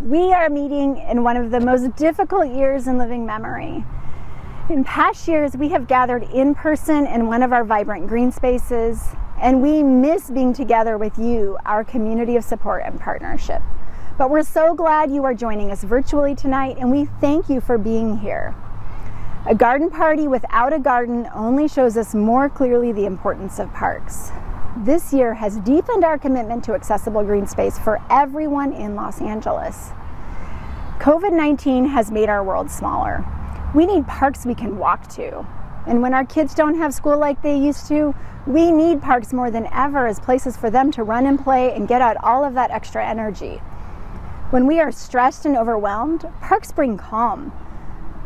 We are meeting in one of the most difficult years in living memory. In past years, we have gathered in person in one of our vibrant green spaces, and we miss being together with you, our community of support and partnership. But we're so glad you are joining us virtually tonight, and we thank you for being here. A garden party without a garden only shows us more clearly the importance of parks. This year has deepened our commitment to accessible green space for everyone in Los Angeles. COVID-19 has made our world smaller. We need parks we can walk to. And when our kids don't have school like they used to, we need parks more than ever as places for them to run and play and get out all of that extra energy. When we are stressed and overwhelmed, parks bring calm.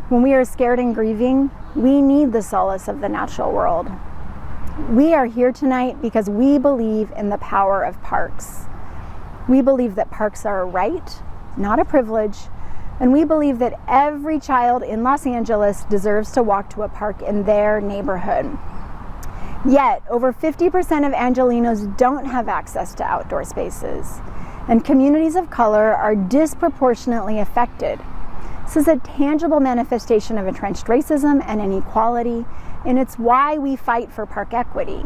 When we are scared and grieving, we need the solace of the natural world. We are here tonight because we believe in the power of parks. We believe that parks are a right, not a privilege, and we believe that every child in Los Angeles deserves to walk to a park in their neighborhood. Yet, over 50% of Angelenos don't have access to outdoor spaces, and communities of color are disproportionately affected. This is a tangible manifestation of entrenched racism and inequality, and it's why we fight for park equity.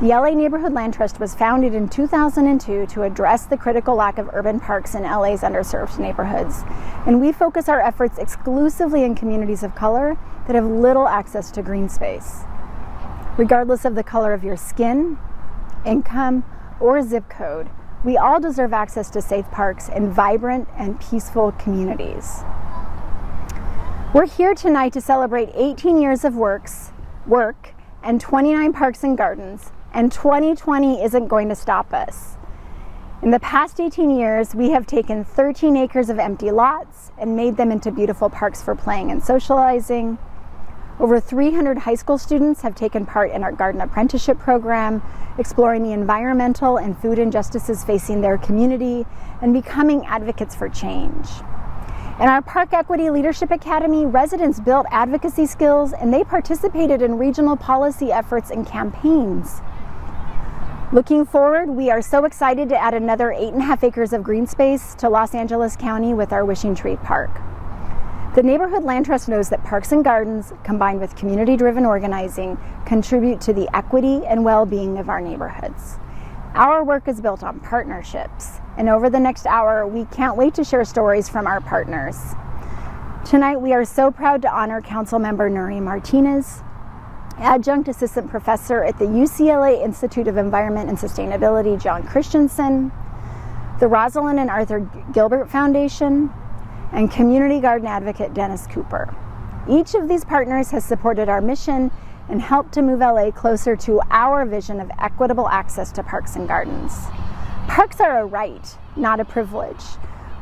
The LA Neighborhood Land Trust was founded in 2002 to address the critical lack of urban parks in LA's underserved neighborhoods, and we focus our efforts exclusively in communities of color that have little access to green space. Regardless of the color of your skin, income, or zip code, we all deserve access to safe parks and vibrant and peaceful communities. We're here tonight to celebrate 18 years of work and 29 parks and gardens, and 2020 isn't going to stop us. In the past 18 years, we have taken 13 acres of empty lots and made them into beautiful parks for playing and socializing. Over 300 high school students have taken part in our garden apprenticeship program, exploring the environmental and food injustices facing their community and becoming advocates for change. In our Park Equity Leadership Academy, residents built advocacy skills and they participated in regional policy efforts and campaigns. Looking forward, we are so excited to add another 8.5 acres of green space to Los Angeles County with our Wishing Tree Park. The Neighborhood Land Trust knows that parks and gardens, combined with community-driven organizing, contribute to the equity and well-being of our neighborhoods. Our work is built on partnerships, and over the next hour, we can't wait to share stories from our partners. Tonight, we are so proud to honor Councilmember Nuri Martinez, Adjunct Assistant Professor at the UCLA Institute of Environment and Sustainability, John Christensen, the Rosalind and Arthur Gilbert Foundation, and Community Garden Advocate Dennis Cooper. Each of these partners has supported our mission and helped to move LA closer to our vision of equitable access to parks and gardens. Parks are a right, not a privilege.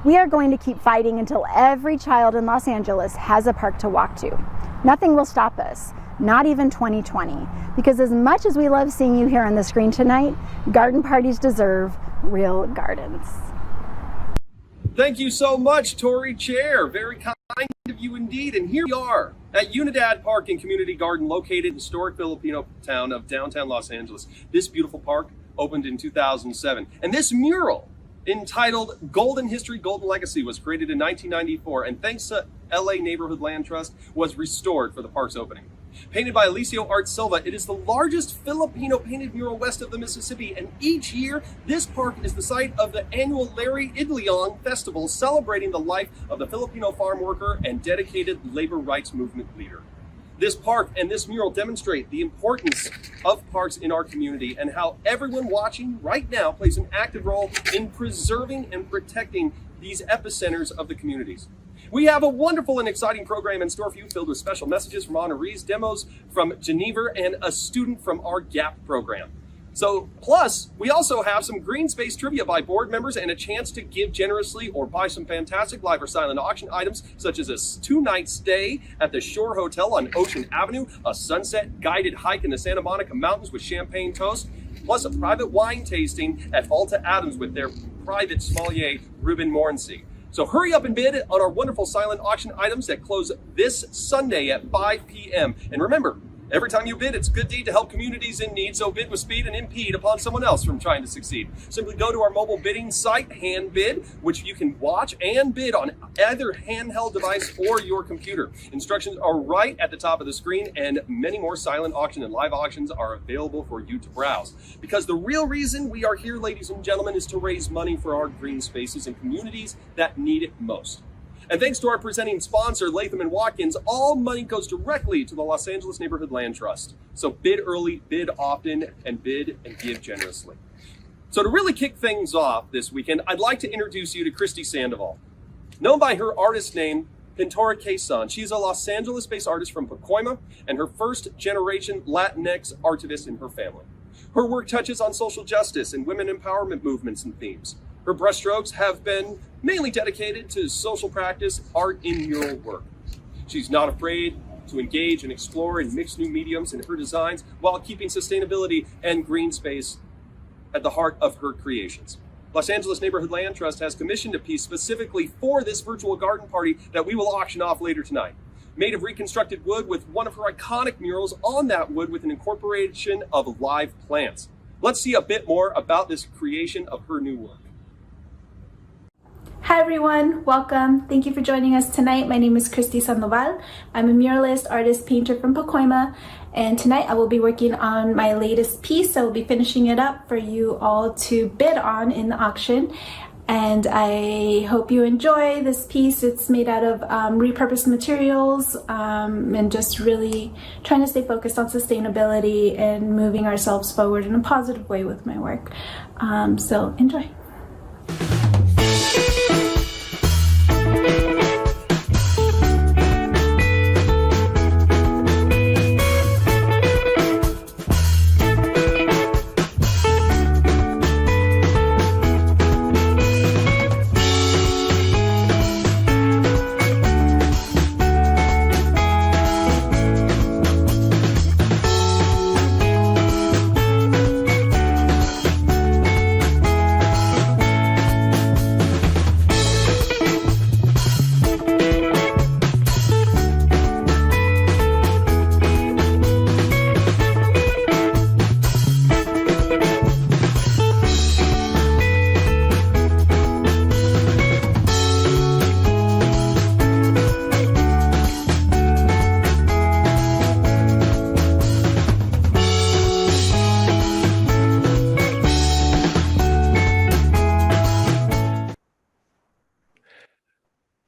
We are going to keep fighting until every child in Los Angeles has a park to walk to. Nothing will stop us, not even 2020, because as much as we love seeing you here on the screen tonight, garden parties deserve real gardens. Thank you so much, Tori Chair. Very kind of you indeed. And here we are at Unidad Park and Community Garden, located in the historic Filipino town of downtown Los Angeles. This beautiful park opened in 2007. And this mural, entitled Golden History, Golden Legacy, was created in 1994, and thanks to LA Neighborhood Land Trust, was restored for the park's opening. Painted by Alicio Art Silva, it is the largest Filipino painted mural west of the Mississippi, and each year, this park is the site of the annual Larry Idliong Festival, celebrating the life of the Filipino farm worker and dedicated labor rights movement leader. This park and this mural demonstrate the importance of parks in our community and how everyone watching right now plays an active role in preserving and protecting these epicenters of the communities. We have a wonderful and exciting program in store for you, filled with special messages from honorees, demos from Geneva, and a student from our GAP program. So, plus, we also have some green space trivia by board members and a chance to give generously or buy some fantastic live or silent auction items, such as a 2-night stay at the Shore Hotel on Ocean Avenue, a sunset guided hike in the Santa Monica Mountains with champagne toast, plus a private wine tasting at Alta Adams with their private sommelier, Ruben Mornsey. So hurry up and bid on our wonderful silent auction items that close this Sunday at 5 p.m. And remember, Every time you bid, it's a good deed to help communities in need, so bid with speed and impede upon someone else from trying to succeed. Simply go to our mobile bidding site, HandBid, which you can watch and bid on either handheld device or your computer. Instructions are right at the top of the screen, and many more silent auction and live auctions are available for you to browse. Because the real reason we are here, ladies and gentlemen, is to raise money for our green spaces and communities that need it most. And thanks to our presenting sponsor, Latham & Watkins, all money goes directly to the Los Angeles Neighborhood Land Trust. So bid early, bid often, and bid and give generously. So to really kick things off this weekend, I'd like to introduce you to Christy Sandoval. Known by her artist name, Pintora Quezon, she's a Los Angeles-based artist from Pacoima and her first-generation Latinx artivist in her family. Her work touches on social justice and women empowerment movements and themes. Her brushstrokes have been mainly dedicated to social practice, art, and mural work. She's not afraid to engage and explore and mix new mediums in her designs while keeping sustainability and green space at the heart of her creations. Los Angeles Neighborhood Land Trust has commissioned a piece specifically for this virtual garden party that we will auction off later tonight. Made of reconstructed wood with one of her iconic murals on that wood with an incorporation of live plants. Let's see a bit more about this creation of her new work. Hi everyone, welcome. Thank you for joining us tonight. My name is Christy Sandoval. I'm a muralist, artist, painter from Pacoima, and tonight I will be working on my latest piece. I will be finishing it up for you all to bid on in the auction, and I hope you enjoy this piece. It's made out of repurposed materials and just really trying to stay focused on sustainability and moving ourselves forward in a positive way with my work. So enjoy.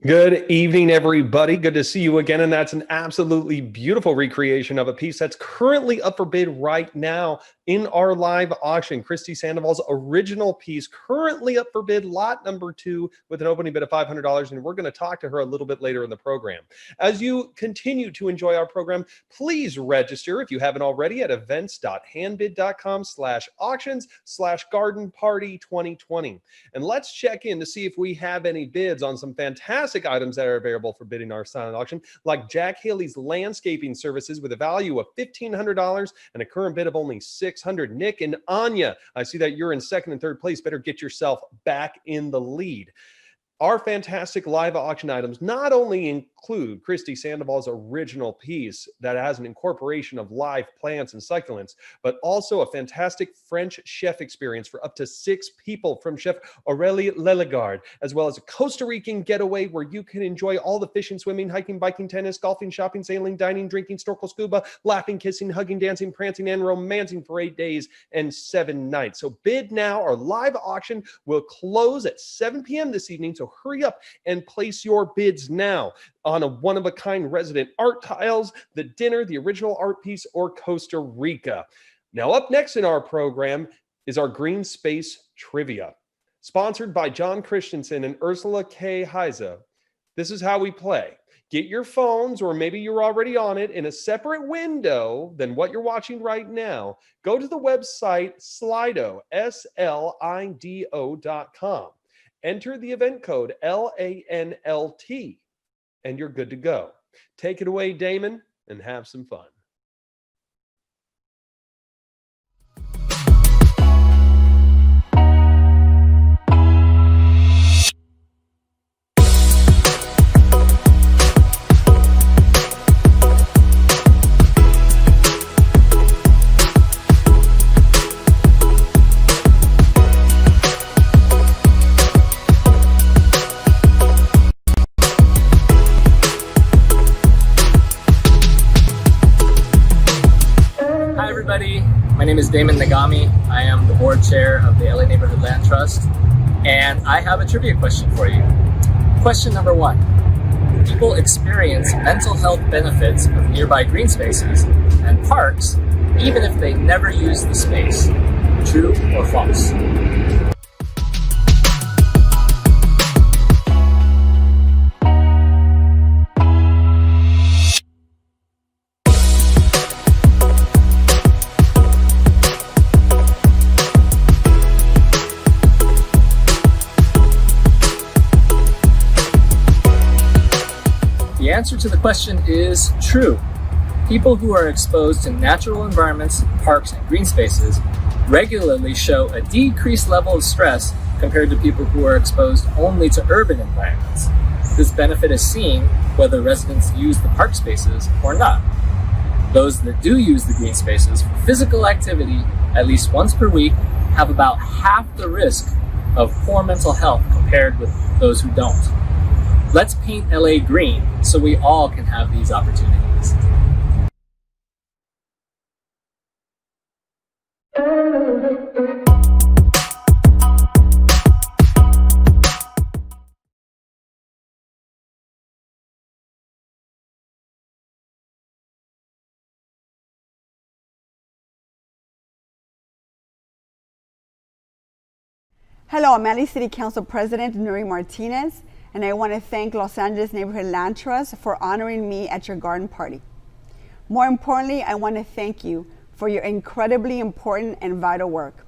Good evening, everybody. Good to see you again. And that's an absolutely beautiful recreation of a piece that's currently up for bid right now in our live auction. Christy Sandoval's original piece currently up for bid, lot number 2, with an opening bid of $500. And we're going to talk to her a little bit later in the program. As you continue to enjoy our program, please register if you haven't already at events.handbid.com/auctions/garden party 2020. And let's check in to see if we have any bids on some fantastic items that are available for bidding our silent auction, like Jack Haley's landscaping services with a value of $1,500 and a current bid of only $600. Nick and Anya, I see that you're in second and third place. Better get yourself back in the lead. Our fantastic live auction items not only include Christy Sandoval's original piece that has an incorporation of live plants and succulents, but also a fantastic French chef experience for up to 6 people from Chef Aurélie Lelegard, as well as a Costa Rican getaway where you can enjoy all the fishing, swimming, hiking, biking, tennis, golfing, shopping, sailing, dining, drinking, snorkel, scuba, laughing, kissing, hugging, dancing, prancing, and romancing for 8 days and 7 nights. So bid now. Our live auction will close at 7 p.m. this evening, so hurry up and place your bids now on a one-of-a-kind resident art tiles, the dinner, the original art piece, or Costa Rica. Now, up next in our program is our Green Space Trivia, sponsored by John Christensen and Ursula K. Heiza. This is how we play. Get your phones, or maybe you're already on it, in a separate window than what you're watching right now. Go to the website Slido, SLIDO.com. Enter the event code LANLT, and you're good to go. Take it away, Damon, and have some fun. is Damon Nagami. I am the board chair of the LA Neighborhood Land Trust, and I have a trivia question for you. Question number 1. People experience mental health benefits of nearby green spaces and parks even if they never use the space. True or false? The answer to the question is true. People who are exposed to natural environments, parks, and green spaces regularly show a decreased level of stress compared to people who are exposed only to urban environments. This benefit is seen whether residents use the park spaces or not. Those that do use the green spaces for physical activity at least once per week have about half the risk of poor mental health compared with those who don't. Let's paint LA green so we all can have these opportunities. Hello, I'm LA City Council President Nuri Martinez, and I want to thank Los Angeles Neighborhood Land Trust for honoring me at your garden party. More importantly, I want to thank you for your incredibly important and vital work.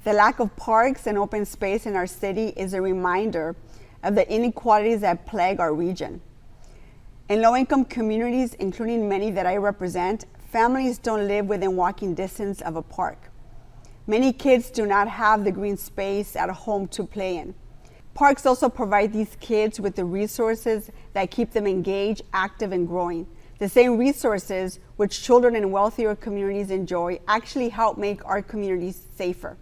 The lack of parks and open space in our city is a reminder of the inequalities that plague our region. In low-income communities, including many that I represent, families don't live within walking distance of a park. Many kids do not have the green space at home to play in. Parks also provide these kids with the resources that keep them engaged, active, and growing. The same resources which children in wealthier communities enjoy actually help make our communities safer.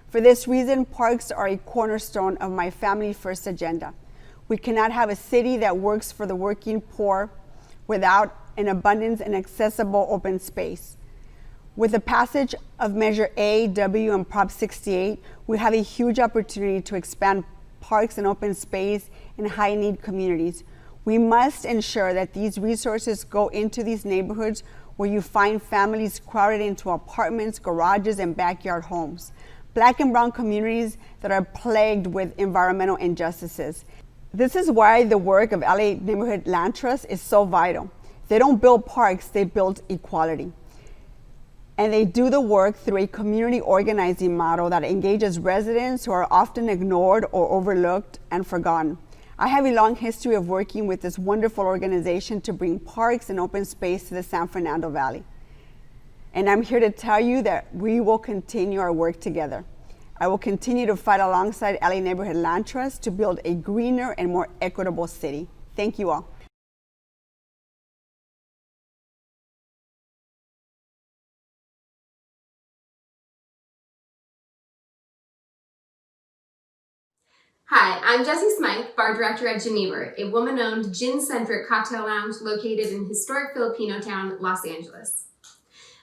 For this reason, parks are a cornerstone of my Family First agenda. We cannot have a city that works for the working poor without an abundance and accessible open space. With the passage of Measure A, W, and Prop 68, we have a huge opportunity to expand parks and open space in high-need communities. We must ensure that these resources go into these neighborhoods where you find families crowded into apartments, garages, and backyard homes. Black and brown communities that are plagued with environmental injustices. This is why the work of LA Neighborhood Land Trust is so vital. They don't build parks, they build equality. And they do the work through a community organizing model that engages residents who are often ignored or overlooked and forgotten. I have a long history of working with this wonderful organization to bring parks and open space to the San Fernando Valley. And I'm here to tell you that we will continue our work together. I will continue to fight alongside LA Neighborhood Land Trust to build a greener and more equitable city. Thank you all. Hi, I'm Jessie Smythe, bar director at Geneva, a woman-owned gin-centric cocktail lounge located in historic Filipino town, Los Angeles.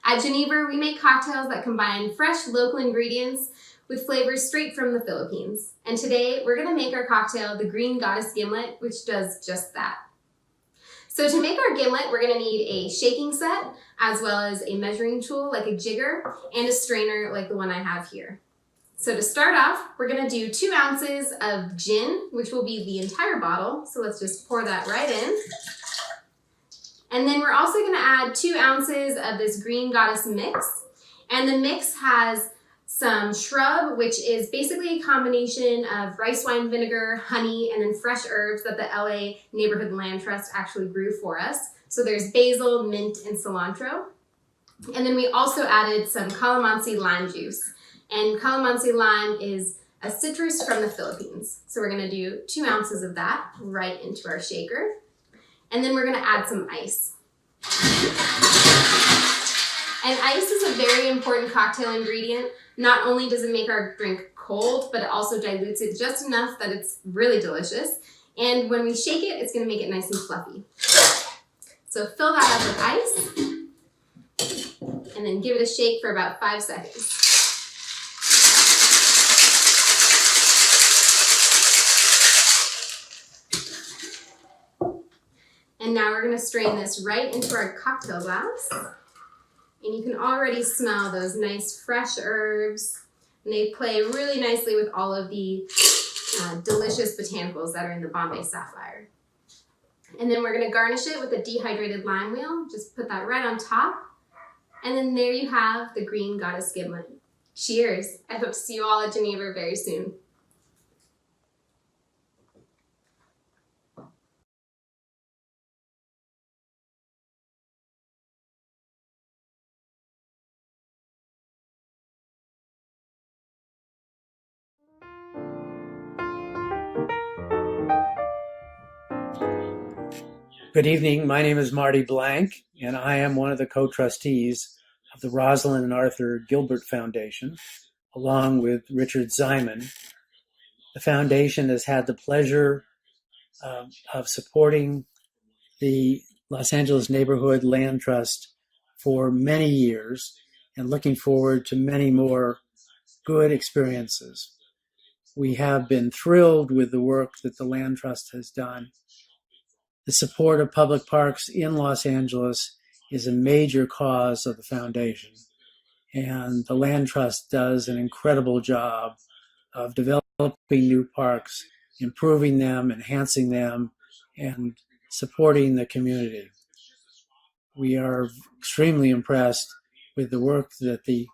At Geneva, we make cocktails that combine fresh local ingredients with flavors straight from the Philippines. And today, we're gonna make our cocktail, the Green Goddess Gimlet, which does just that. So to make our gimlet, we're gonna need a shaking set, as well as a measuring tool like a jigger, and a strainer like the one I have here. So to start off, we're gonna do 2 ounces of gin, which will be the entire bottle. So let's just pour that right in. And then we're also gonna add 2 ounces of this Green Goddess mix. And the mix has some shrub, which is basically a combination of rice wine vinegar, honey, and then fresh herbs that the LA Neighborhood Land Trust actually grew for us. So there's basil, mint, and cilantro. And then we also added some calamansi lime juice. And calamansi lime is a citrus from the Philippines. So we're gonna do 2 ounces of that right into our shaker. And then we're gonna add some ice. And ice is a very important cocktail ingredient. Not only does it make our drink cold, but it also dilutes it just enough that it's really delicious. And when we shake it, it's gonna make it nice and fluffy. So fill that up with ice. and then give it a shake for about 5 seconds. And now we're gonna strain this right into our cocktail glass. And you can already smell those nice fresh herbs. And they play really nicely with all of the delicious botanicals that are in the Bombay Sapphire. And then we're gonna garnish it with a dehydrated lime wheel. Just put that right on top. And then there you have the green goddess giblet. Cheers. I hope to see you all at Geneva very soon. Good evening. My name is Marty Blank, and I am one of the co-trustees of the Rosalind and Arthur Gilbert Foundation, along with Richard Zyman. The foundation has had the pleasure of supporting the Los Angeles Neighborhood Land Trust for many years and looking forward to many more good experiences. We have been thrilled with the work that the Land Trust has done. The support of public parks in Los Angeles is a major cause of the foundation, and the Land Trust does an incredible job of developing new parks, improving them, enhancing them, and supporting the community. We are extremely impressed with the work that the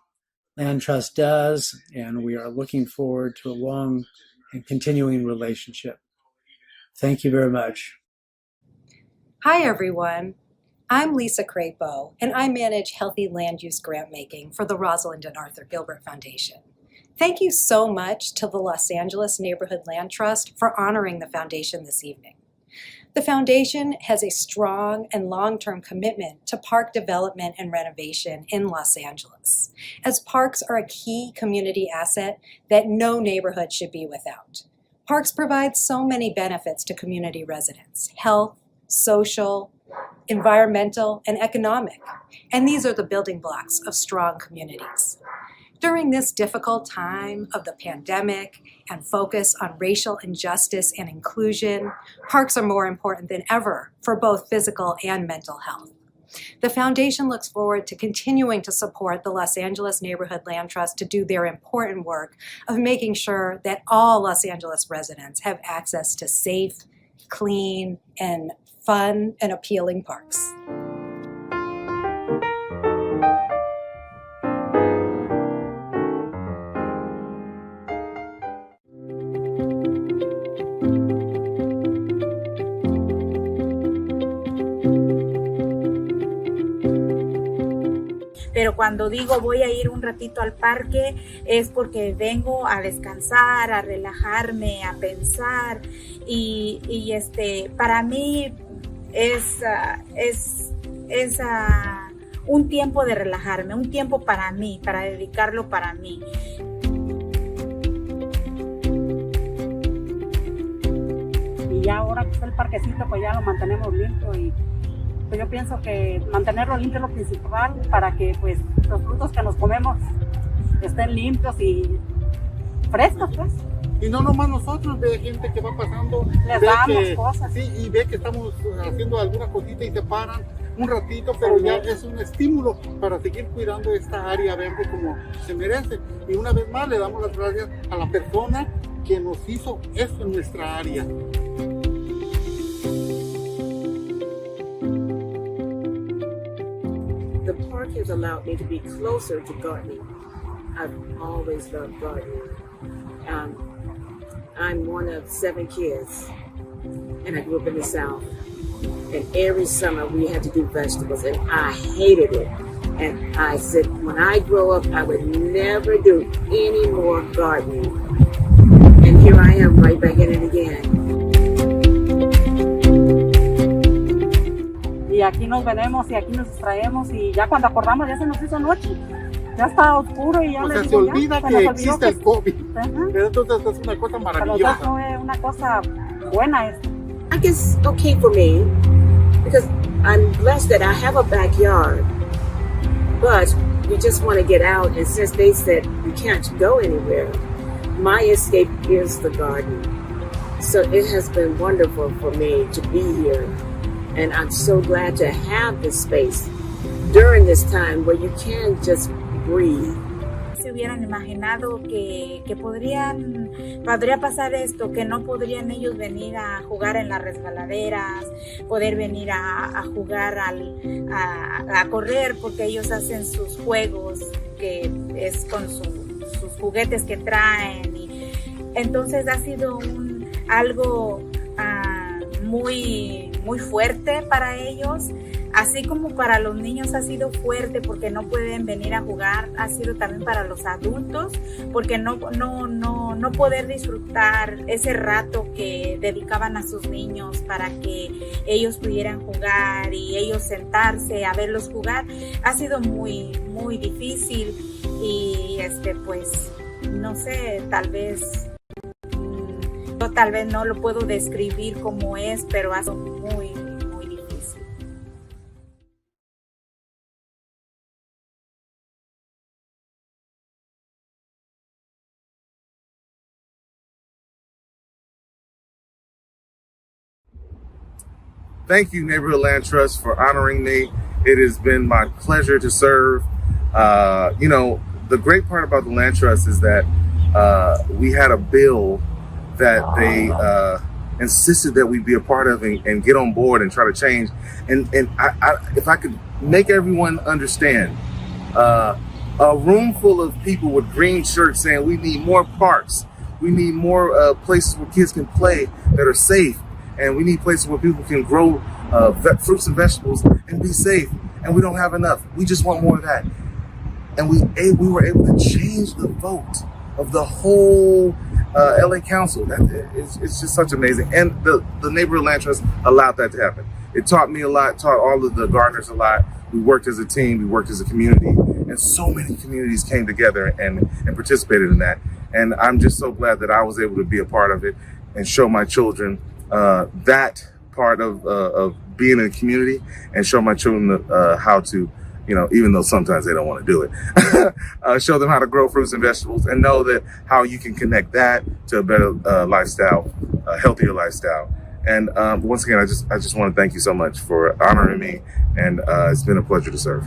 Land Trust does, and we are looking forward to a long and continuing relationship. Thank you very much. Hi everyone, I'm Lisa Crapo and I manage Healthy Land Use Grant Making for the Rosalind and Arthur Gilbert Foundation. Thank you so much to the Los Angeles Neighborhood Land Trust for honoring the foundation this evening. The foundation has a strong and long-term commitment to park development and renovation in Los Angeles, as parks are a key community asset that no neighborhood should be without. Parks provide so many benefits to community residents: health, social, environmental, and economic. And these are the building blocks of strong communities. During this difficult time of the pandemic and focus on racial injustice and inclusion, parks are more important than ever for both physical and mental health. The foundation looks forward to continuing to support the Los Angeles Neighborhood Land Trust to do their important work of making sure that all Los Angeles residents have access to safe, clean, and fun and appealing parks. Pero cuando digo voy a ir un ratito al parque es porque vengo a descansar, a relajarme, a pensar y para mí es un tiempo de relajarme, un tiempo para mí, para dedicarlo para mí. Y ya ahora que está el parquecito, pues ya lo mantenemos limpio y pues yo pienso que mantenerlo limpio es lo principal para que pues los frutos que nos comemos estén limpios y frescos, pues. Y no nomás nosotros, ve gente que va pasando, les ve damos que, cosas. Sí, y ve que estamos haciendo alguna cosita y se paran un ratito, pero ya es un estímulo para seguir cuidando esta área verde como se merece. Y una vez más le damos las gracias a la persona que nos hizo esto en nuestra área. The park has allowed me to be closer to gardening. I've always loved gardening. I'm one of 7 kids, and I grew up in the South. And every summer we had to do vegetables, and I hated it. And I said, when I grow up, I would never do any more gardening. And here I am, right back in it again. Y aquí nos venimos y aquí nos distraemos y ya cuando acordamos ya se nos hizo noche. Ya está oscuro y ya o le sea, digo, se olvida ya, que existe el COVID. Pero entonces es una cosa maravillosa. Pero es una cosa buena esto. I guess okay for me because I'm blessed that I have a backyard, but you just want to get out. And since they said you can't go anywhere, my escape is the garden. So it has been wonderful for me to be here. And I'm so glad to have this space during this time where you can just breathe. Se hubieran imaginado que podría pasar esto, que no podrían ellos venir a jugar en las resbaladeras, poder venir a jugar a correr, porque ellos hacen sus juegos, que es con sus juguetes que traen. Y entonces ha sido algo muy, muy fuerte para ellos. Así como para los niños ha sido fuerte porque no pueden venir a jugar, ha sido también para los adultos porque no poder disfrutar ese rato que dedicaban a sus niños para que ellos pudieran jugar y ellos sentarse a verlos jugar. Ha sido muy, muy difícil y pues no sé, tal vez no lo puedo describir como es, pero ha sido muy, muy difícil. Thank you, Neighborhood Land Trust, for honoring me. It has been my pleasure to serve. The great part about the Land Trust is that we had a bill that they insisted that we be a part of and get on board and try to change. And if I could make everyone understand, a room full of people with green shirts saying we need more parks, we need more places where kids can play that are safe, and we need places where people can grow fruits and vegetables and be safe. And we don't have enough. We just want more of that. And we were able to change the vote of the whole LA Council. It's just such amazing. And the Neighborhood Land Trust allowed that to happen. It taught me a lot, taught all of the gardeners a lot. We worked as a team, we worked as a community, and so many communities came together and participated in that. And I'm just so glad that I was able to be a part of it and show my children that part of being in a community, and show my children how to, even though sometimes they don't want to do it, show them how to grow fruits and vegetables, and know that how you can connect that to a better lifestyle, a healthier lifestyle. And once again, I just want to thank you so much for honoring me, and it's been a pleasure to serve.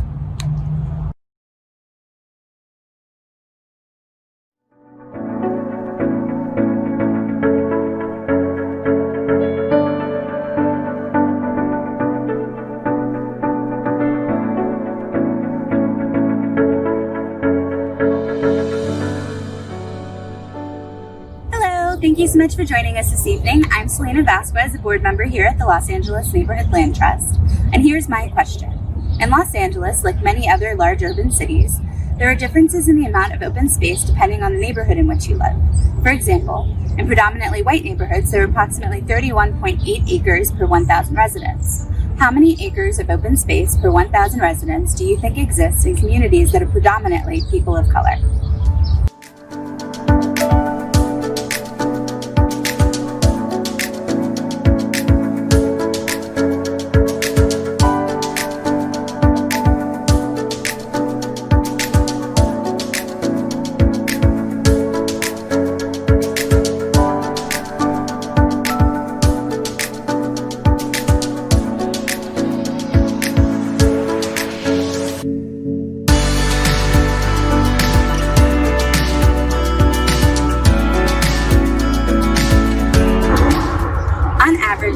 Thank you so much for joining us this evening. I'm Selena Vasquez, a board member here at the Los Angeles Neighborhood Land Trust. And here's my question. In Los Angeles, like many other large urban cities, there are differences in the amount of open space depending on the neighborhood in which you live. For example, in predominantly white neighborhoods, there are approximately 31.8 acres per 1,000 residents. How many acres of open space per 1,000 residents do you think exists in communities that are predominantly people of color?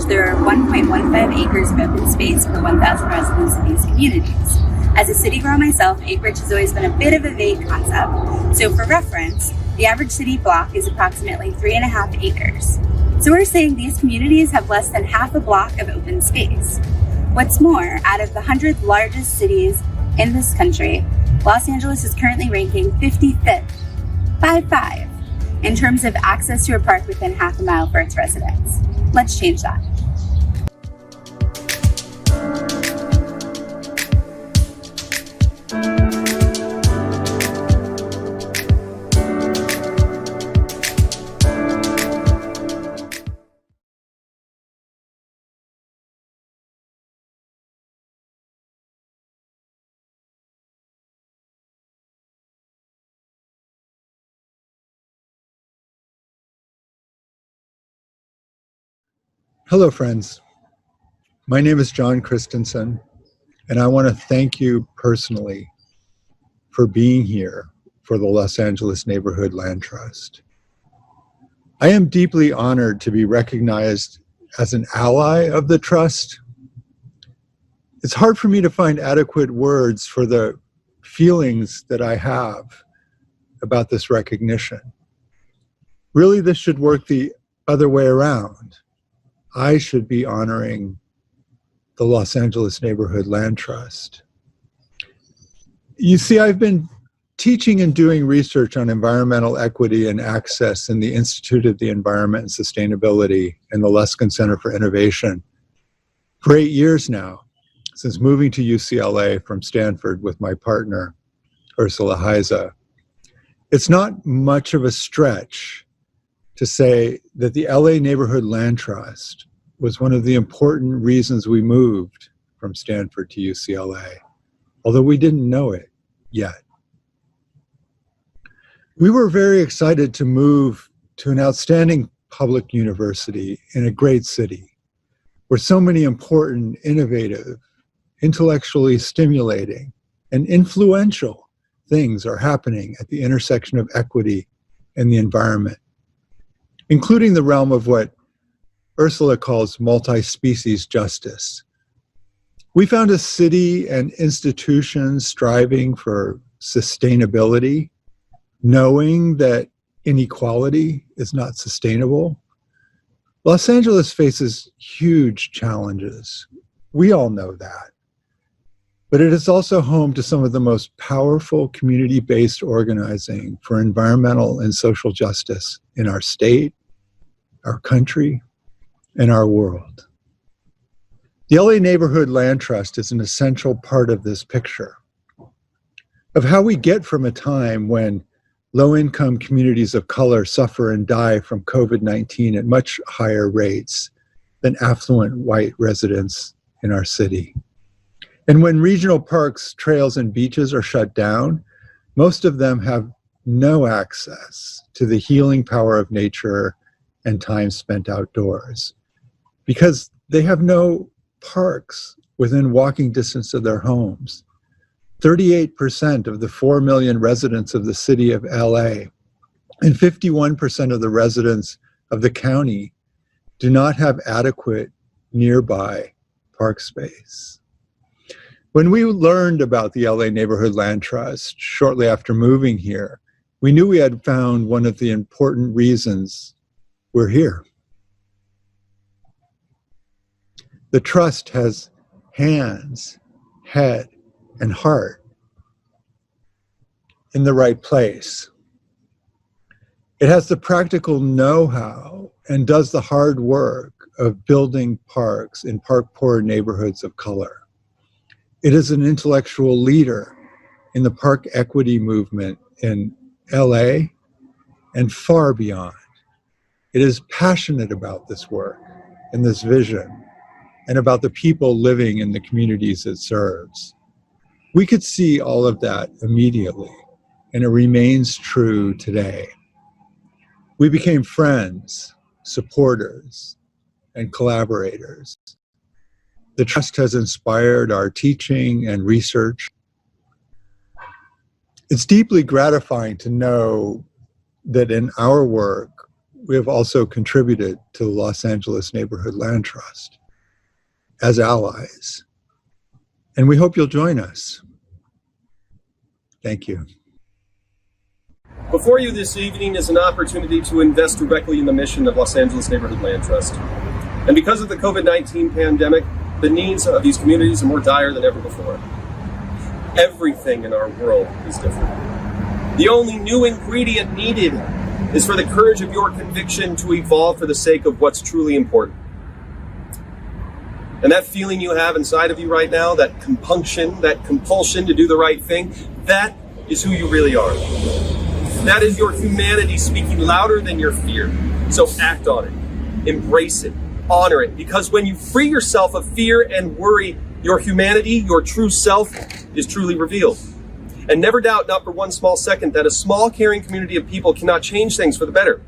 There are 1.15 acres of open space per 1,000 residents in these communities. As a city girl myself, acreage has always been a bit of a vague concept. So for reference, the average city block is approximately 3.5 acres. So we're saying these communities have less than half a block of open space. What's more, out of the 100 largest cities in this country, Los Angeles is currently ranking 55th, 5-5, in terms of access to a park within half a mile for its residents. Let's change that. Hello, friends. My name is John Christensen, and I want to thank you personally for being here for the Los Angeles Neighborhood Land Trust. I am deeply honored to be recognized as an ally of the trust. It's hard for me to find adequate words for the feelings that I have about this recognition. Really, this should work the other way around. I should be honoring the Los Angeles Neighborhood Land Trust. You see, I've been teaching and doing research on environmental equity and access in the Institute of the Environment and Sustainability and the Luskin Center for Innovation for 8 years now, since moving to UCLA from Stanford with my partner, Ursula Heiza. It's not much of a stretch to say that the LA Neighborhood Land Trust was one of the important reasons we moved from Stanford to UCLA, although we didn't know it yet. We were very excited to move to an outstanding public university in a great city where so many important, innovative, intellectually stimulating, and influential things are happening at the intersection of equity and the environment, including the realm of what Ursula calls multi-species justice. We found a city and institutions striving for sustainability, knowing that inequality is not sustainable. Los Angeles faces huge challenges. We all know that. But it is also home to some of the most powerful community-based organizing for environmental and social justice in our state, our country, and our world. The LA Neighborhood Land Trust is an essential part of this picture of how we get from a time when low-income communities of color suffer and die from COVID-19 at much higher rates than affluent white residents in our city. And when regional parks, trails, and beaches are shut down, most of them have no access to the healing power of nature and time spent outdoors because they have no parks within walking distance of their homes. 38% of the 4 million residents of the city of LA and 51% of the residents of the county do not have adequate nearby park space. When we learned about the LA Neighborhood Land Trust shortly after moving here, we knew we had found one of the important reasons we're here. The trust has hands, head, and heart in the right place. It has the practical know-how and does the hard work of building parks in park-poor neighborhoods of color. It is an intellectual leader in the park equity movement in LA and far beyond. It is passionate about this work and this vision and about the people living in the communities it serves. We could see all of that immediately, and it remains true today. We became friends, supporters, and collaborators. The trust has inspired our teaching and research. It's deeply gratifying to know that in our work, we have also contributed to the Los Angeles Neighborhood Land Trust as allies. And we hope you'll join us. Thank you. Before you this evening is an opportunity to invest directly in the mission of Los Angeles Neighborhood Land Trust. And because of the COVID-19 pandemic, the needs of these communities are more dire than ever before. Everything in our world is different. The only new ingredient needed is for the courage of your conviction to evolve for the sake of what's truly important. And that feeling you have inside of you right now, that compunction, that compulsion to do the right thing, that is who you really are. That is your humanity speaking louder than your fear. So act on it, embrace it, honor it, because when you free yourself of fear and worry, your humanity, your true self is truly revealed. And never doubt, not for one small second, that a small caring community of people cannot change things for the better.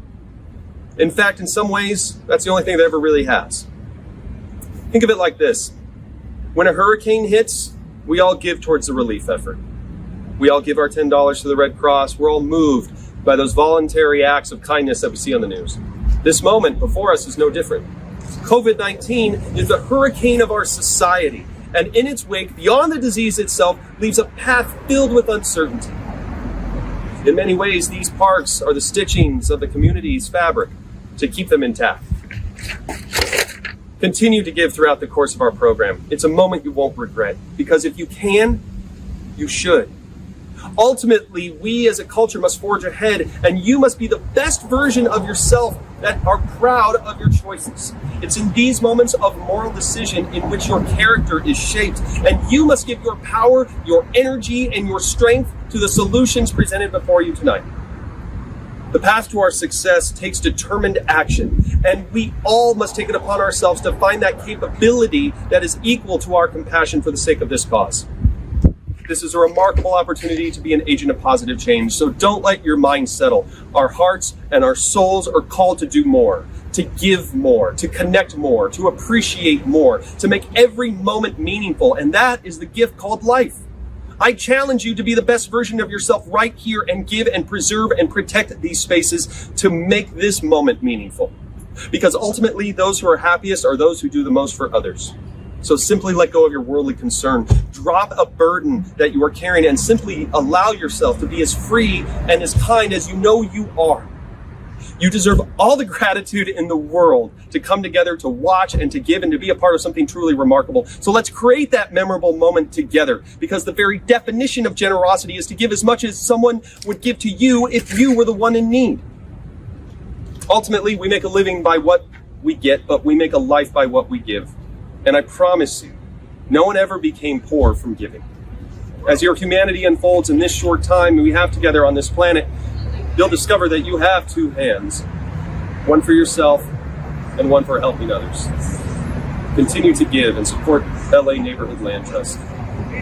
In fact, in some ways, that's the only thing that ever really has. Think of it like this. When a hurricane hits, we all give towards the relief effort. We all give our $10 to the Red Cross. We're all moved by those voluntary acts of kindness that we see on the news. This moment before us is no different. COVID-19 is the hurricane of our society, and in its wake, beyond the disease itself, leaves a path filled with uncertainty. In many ways, these parks are the stitchings of the community's fabric to keep them intact. Continue to give throughout the course of our program. It's a moment you won't regret, because if you can, you should. Ultimately, we as a culture must forge ahead, and you must be the best version of yourself that are proud of your choices. It's in these moments of moral decision in which your character is shaped, and you must give your power, your energy, and your strength to the solutions presented before you tonight. The path to our success takes determined action, and we all must take it upon ourselves to find that capability that is equal to our compassion for the sake of this cause. This is a remarkable opportunity to be an agent of positive change, so don't let your mind settle. Our hearts and our souls are called to do more, to give more, to connect more, to appreciate more, to make every moment meaningful, and that is the gift called life. I challenge you to be the best version of yourself right here and give and preserve and protect these spaces to make this moment meaningful. Because ultimately, those who are happiest are those who do the most for others. So simply let go of your worldly concern. Drop a burden that you are carrying and simply allow yourself to be as free and as kind as you know you are. You deserve all the gratitude in the world to come together, to watch and to give and to be a part of something truly remarkable. So let's create that memorable moment together, because the very definition of generosity is to give as much as someone would give to you if you were the one in need. Ultimately, we make a living by what we get, but we make a life by what we give. And I promise you, no one ever became poor from giving. As your humanity unfolds in this short time we have together on this planet, you'll discover that you have two hands, one for yourself and one for helping others. Continue to give and support LA Neighborhood Land Trust,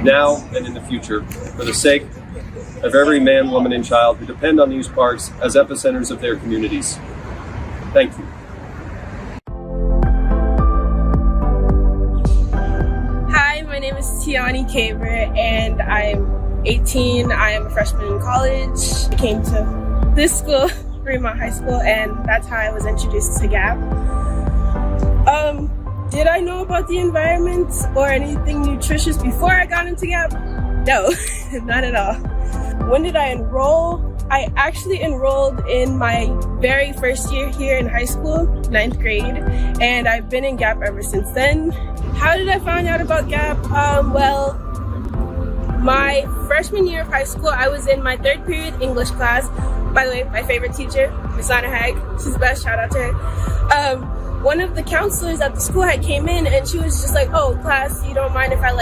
now and in the future, for the sake of every man, woman, and child who depend on these parks as epicenters of their communities. Thank you. Hi, my name is Tiani Caver, and I'm 18. I am a freshman in college. I came to this school, Fremont High School, and that's how I was introduced to GAP. Did I know about the environment or anything nutritious before I got into GAP? No, not at all. When did I enroll? I actually enrolled in my very first year here in high school, 9th grade, and I've been in GAP ever since then. How did I find out about GAP? Well, my freshman year of high school, I was in my 3rd period English class. By the way, my favorite teacher, Miss Anna Hag, she's the best, shout out to her. One of the counselors at the school had came in and she was just like, oh, class, you don't mind if I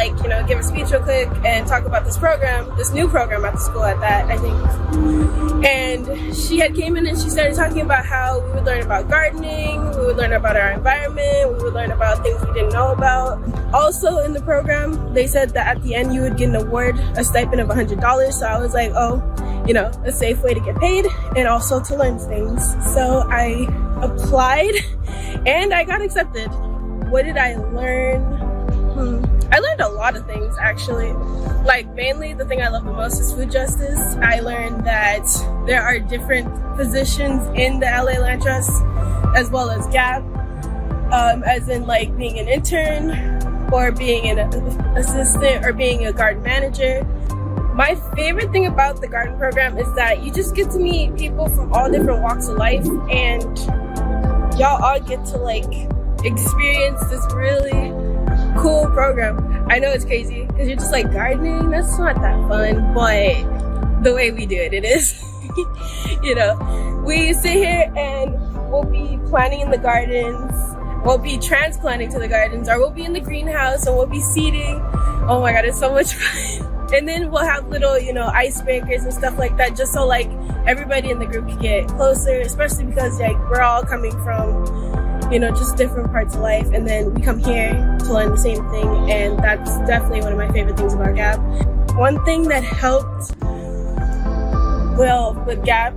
give a speech real quick and talk about this program, this new program at the school at that, I think. And she had came in and she started talking about how we would learn about gardening, we would learn about our environment, we would learn about things we didn't know about. Also in the program, they said that at the end you would get an award, a stipend of $100. So I was like, oh, a safe way to get paid and also to learn things. So I applied and I got accepted. What did I learn? I learned a lot of things, actually. Mainly the thing I love the most is food justice. I learned that there are different positions in the LA Land Trust as well as GAP, as in being an intern or being an assistant or being a garden manager. My favorite thing about the garden program is that you just get to meet people from all different walks of life, and y'all all get to experience this really cool program. I know it's crazy because you're just gardening, that's not that fun, but the way we do it is. We sit here and we'll be planting in the gardens, we'll be transplanting to the gardens, or we'll be in the greenhouse and we'll be seeding. Oh my god, it's so much fun. And then we'll have little, icebreakers and stuff like that, just so everybody in the group can get closer, especially because we're all coming from, just different parts of life. And then we come here to learn the same thing. And that's definitely one of my favorite things about GAP. One thing that helped, with GAP,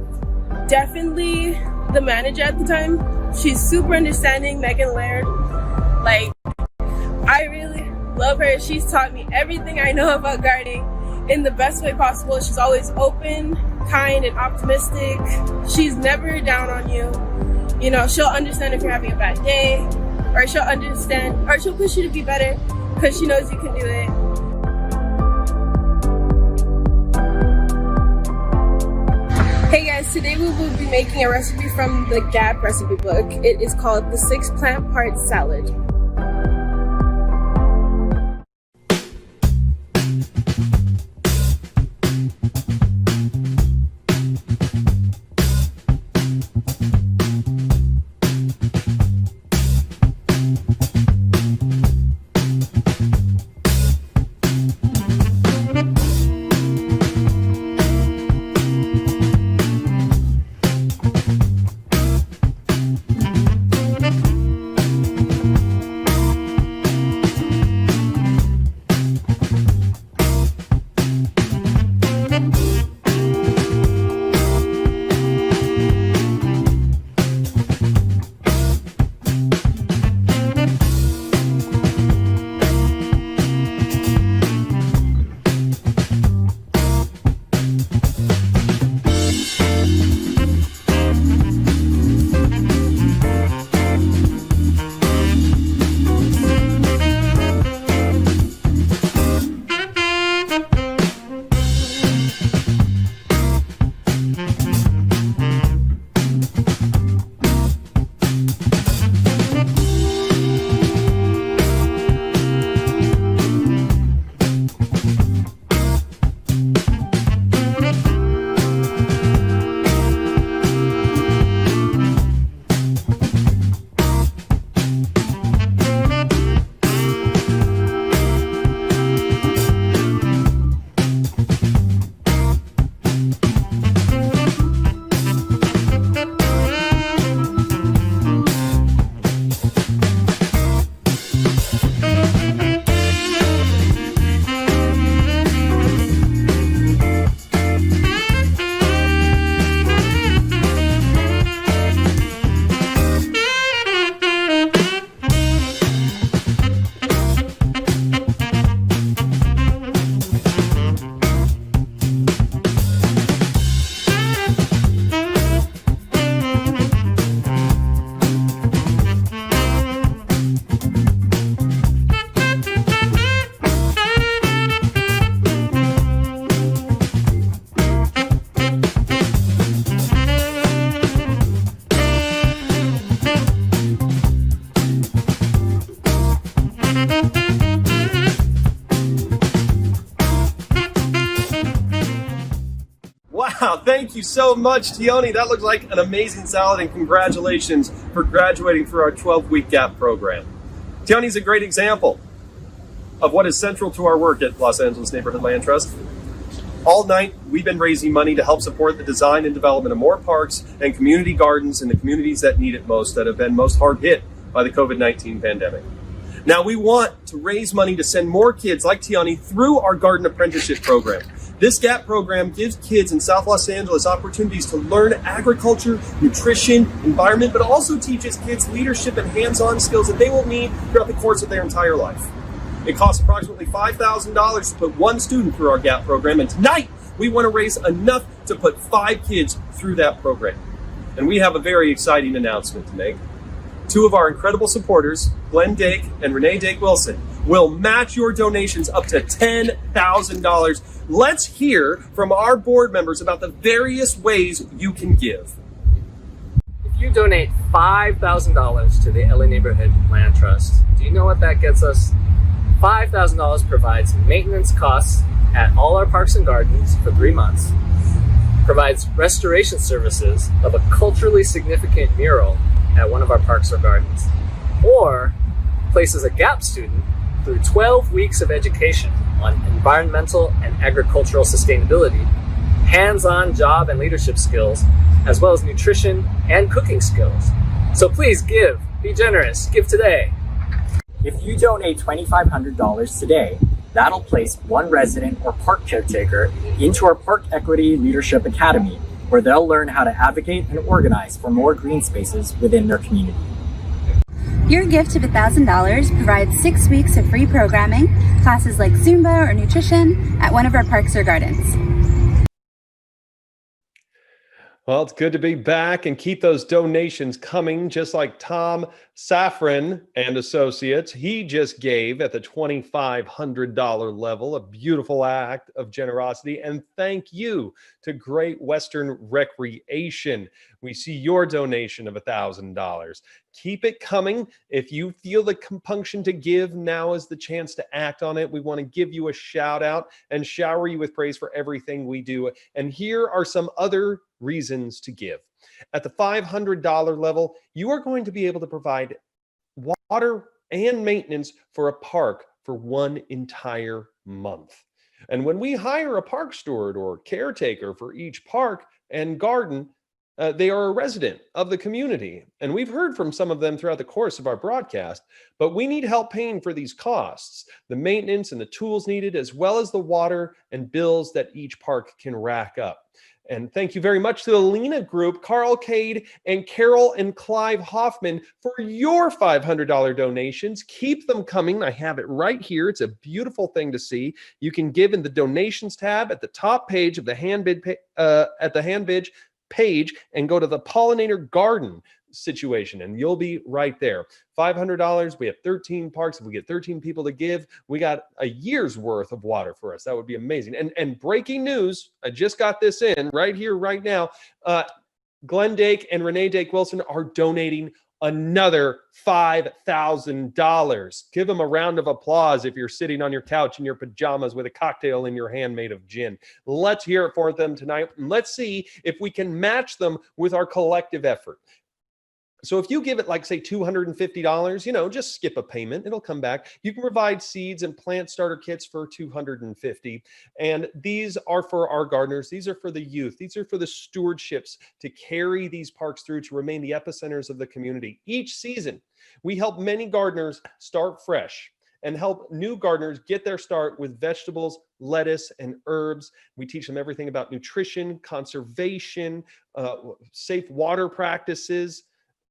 definitely the manager at the time. She's super understanding, Megan Laird. I really love her. She's taught me everything I know about gardening in the best way possible. She's always open, kind, and optimistic. She's never down on you. You know, she'll understand if you're having a bad day, or she'll push you to be better because she knows you can do it. Hey guys, today we will be making a recipe from the Gap recipe book. It is called the 6 plant part salad. Wow, thank you so much, Tioni. That looks like an amazing salad, and congratulations for graduating for our 12-week GAP program. Tioni's a great example of what is central to our work at Los Angeles Neighborhood Land Trust. All night, we've been raising money to help support the design and development of more parks and community gardens in the communities that need it most, that have been most hard hit by the COVID-19 pandemic. Now, we want to raise money to send more kids like Tioni through our garden apprenticeship program. This GAP program gives kids in South Los Angeles opportunities to learn agriculture, nutrition, environment, but also teaches kids leadership and hands-on skills that they will need throughout the course of their entire life. It costs approximately $5,000 to put one student through our GAP program, and tonight we want to raise enough to put 5 kids through that program. And we have a very exciting announcement to make. 2 of our incredible supporters, Glenn Dake and Renee Dake-Wilson, will match your donations up to $10,000. Let's hear from our board members about the various ways you can give. If you donate $5,000 to the LA Neighborhood Land Trust, do you know what that gets us? $5,000 provides maintenance costs at all our parks and gardens for 3 months, provides restoration services of a culturally significant mural at one of our parks or gardens, or places a GAP student through 12 weeks of education on environmental and agricultural sustainability, hands-on job and leadership skills, as well as nutrition and cooking skills. So please give, be generous, give today. If you donate $2,500 today, that'll place one resident or park caretaker into our Park Equity Leadership Academy, where they'll learn how to advocate and organize for more green spaces within their community. Your gift of $1,000 provides 6 weeks of free programming, classes like Zumba or nutrition at one of our parks or gardens. Well, it's good to be back and keep those donations coming, just like Tom Safran and Associates. He just gave at the $2,500 level, a beautiful act of generosity. And thank you to Great Western Recreation. We see your donation of $1,000. Keep it coming. If you feel the compunction to give, now is the chance to act on it. We want to give you a shout out and shower you with praise for everything we do. And here are some other reasons to give. At the $500 level, you are going to be able to provide water and maintenance for a park for one entire month. And when we hire a park steward or caretaker for each park and garden, they are a resident of the community. And we've heard from some of them throughout the course of our broadcast, but we need help paying for these costs, the maintenance and the tools needed, as well as the water and bills that each park can rack up. And thank you very much to the Lena Group, Carl Cade and Carol and Clive Hoffman for your $500 donations. Keep them coming. I have it right here. It's a beautiful thing to see. You can give in the donations tab at the top page of the handbid page and go to the pollinator garden situation and you'll be right there. $500, we have 13 parks. If we get 13 people to give, we got a year's worth of water for us. That would be amazing. And breaking news, I just got this in right here, right now. Glenn Dake and Renee Dake Wilson are donating another $5,000. Give them a round of applause if you're sitting on your couch in your pajamas with a cocktail in your hand made of gin. Let's hear it for them tonight. And let's see if we can match them with our collective effort. So if you give it like, say, $250, just skip a payment. It'll come back. You can provide seeds and plant starter kits for $250. And these are for our gardeners. These are for the youth. These are for the stewardships to carry these parks through to remain the epicenters of the community. Each season, we help many gardeners start fresh and help new gardeners get their start with vegetables, lettuce, and herbs. We teach them everything about nutrition, conservation, safe water practices,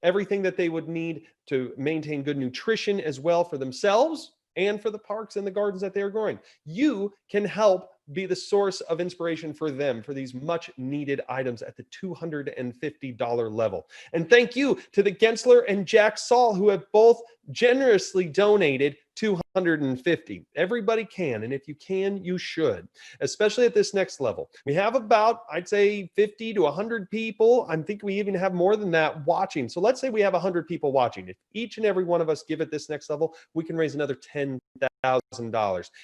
everything that they would need to maintain good nutrition as well for themselves and for the parks and the gardens that they're growing. You can help be the source of inspiration for them for these much needed items at the $250 level. And thank you to the Gensler and Jack Saul, who have both generously donated $250. Everybody can, and if you can, you should, especially at this next level. We have about, I'd say, 50 to 100 people. I think we even have more than that watching. So let's say we have 100 people watching. If each and every one of us give at this next level, we can raise another $10,000.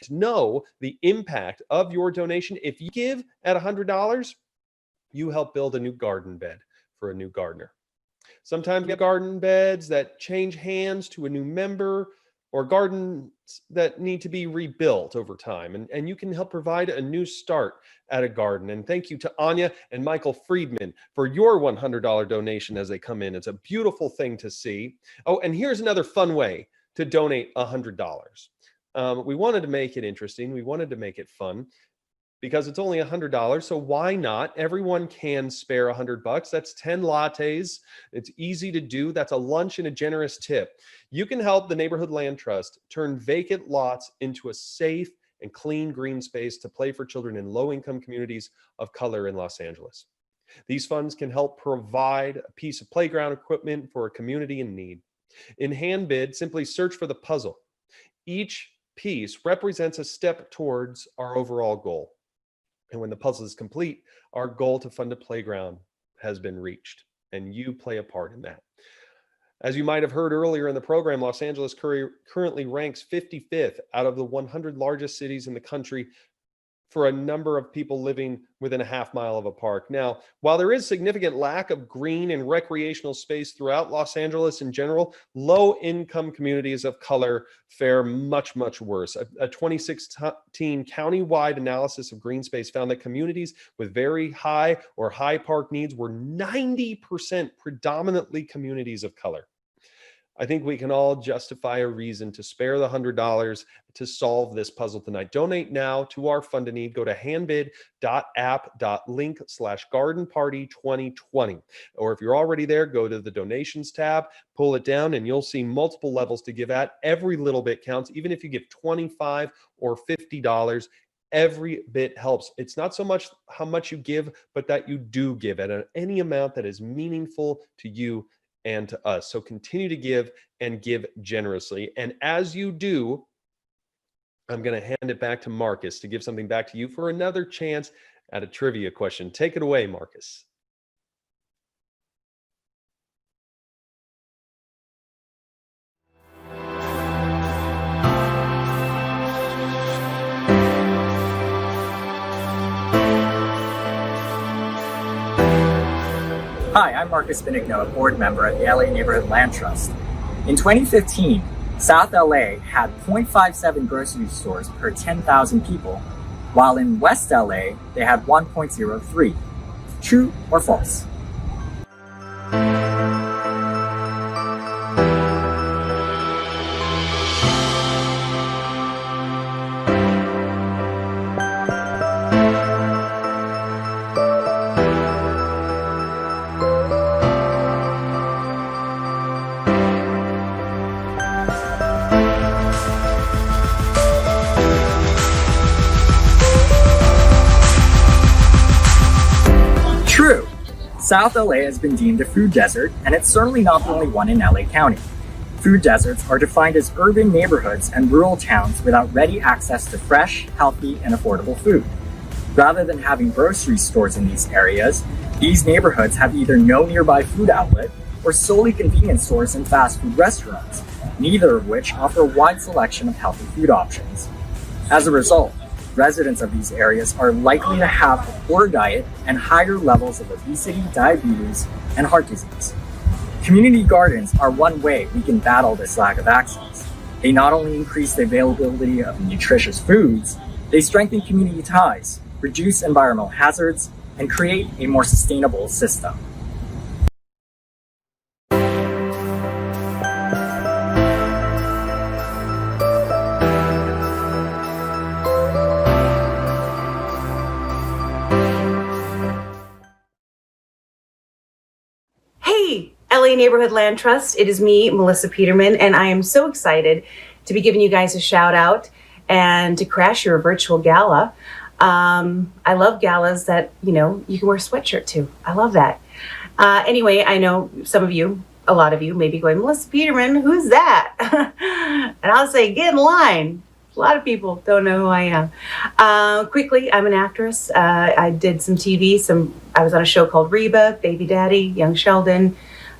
To know the impact of your donation, if you give at $100, you help build a new garden bed for a new gardener. Sometimes we have garden beds that change hands to a new member, or gardens that need to be rebuilt over time. And you can help provide a new start at a garden. And thank you to Anya and Michael Friedman for your $100 donation as they come in. It's a beautiful thing to see. Oh, and here's another fun way to donate $100. We wanted to make it interesting. We wanted to make it fun because it's only $100. So why not? Everyone can spare $100. That's 10 lattes. It's easy to do. That's a lunch and a generous tip. You can help the Neighborhood Land Trust turn vacant lots into a safe and clean green space to play for children in low-income communities of color in Los Angeles. These funds can help provide a piece of playground equipment for a community in need. In Handbid, simply search for the puzzle. Each piece represents a step towards our overall goal. And when the puzzle is complete, our goal to fund a playground has been reached, and you play a part in that. As you might have heard earlier in the program, Los Angeles currently ranks 55th out of the 100 largest cities in the country for a number of people living within a half mile of a park. Now, while there is significant lack of green and recreational space throughout Los Angeles in general, low-income communities of color fare much, much worse. A 2016 county-wide analysis of green space found that communities with very high or high park needs were 90% predominantly communities of color. I think we can all justify a reason to spare the $100 to solve this puzzle tonight. Donate now to our fund a need. Go to handbid.app.link/gardenparty2020. Or if you're already there, go to the donations tab, pull it down, and you'll see multiple levels to give at. Every little bit counts. Even if you give $25 or $50, every bit helps. It's not so much how much you give, but that you do give at any amount that is meaningful to you and to us. So continue to give and give generously. And as you do, I'm going to hand it back to Marcus to give something back to you for another chance at a trivia question. Take it away, Marcus. Hi, I'm Marcus Benigno, a board member at the LA Neighborhood Land Trust. In 2015, South LA had 0.57 grocery stores per 10,000 people, while in West LA, they had 1.03. True or false? True. South LA has been deemed a food desert, and it's certainly not the only one in LA County. Food deserts are defined as urban neighborhoods and rural towns without ready access to fresh, healthy, and affordable food. Rather than having grocery stores in these areas, these neighborhoods have either no nearby food outlet or solely convenience stores and fast food restaurants, neither of which offer a wide selection of healthy food options. As a result, residents of these areas are likely to have a poor diet and higher levels of obesity, diabetes, and heart disease. Community gardens are one way we can battle this lack of access. They not only increase the availability of nutritious foods, they strengthen community ties, reduce environmental hazards, and create a more sustainable system. Hey, LA Neighborhood Land Trust. It is me, Melissa Peterman, and I am so excited to be giving you guys a shout out and to crash your virtual gala. I love galas that, you can wear a sweatshirt to. I love that. Anyway, I know some of you, a lot of you may be going, Melissa Peterman, who's that? And I'll say, get in line. A lot of people don't know who I am. Quickly, I'm an actress. I did some TV. I was on a show called Reba, Baby Daddy, Young Sheldon,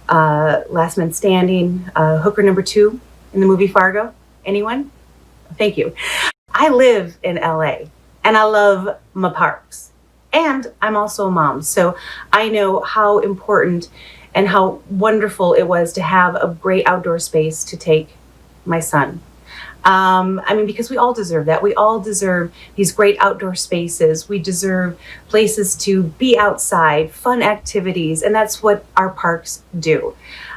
Last Man Standing, Hooker number 2 in the movie Fargo. Anyone? Thank you. I live in LA and I love my parks. And I'm also a mom. So I know how important and how wonderful it was to have a great outdoor space to take my son. Because we all deserve that. We all deserve these great outdoor spaces. We deserve places to be outside, fun activities, and that's what our parks do.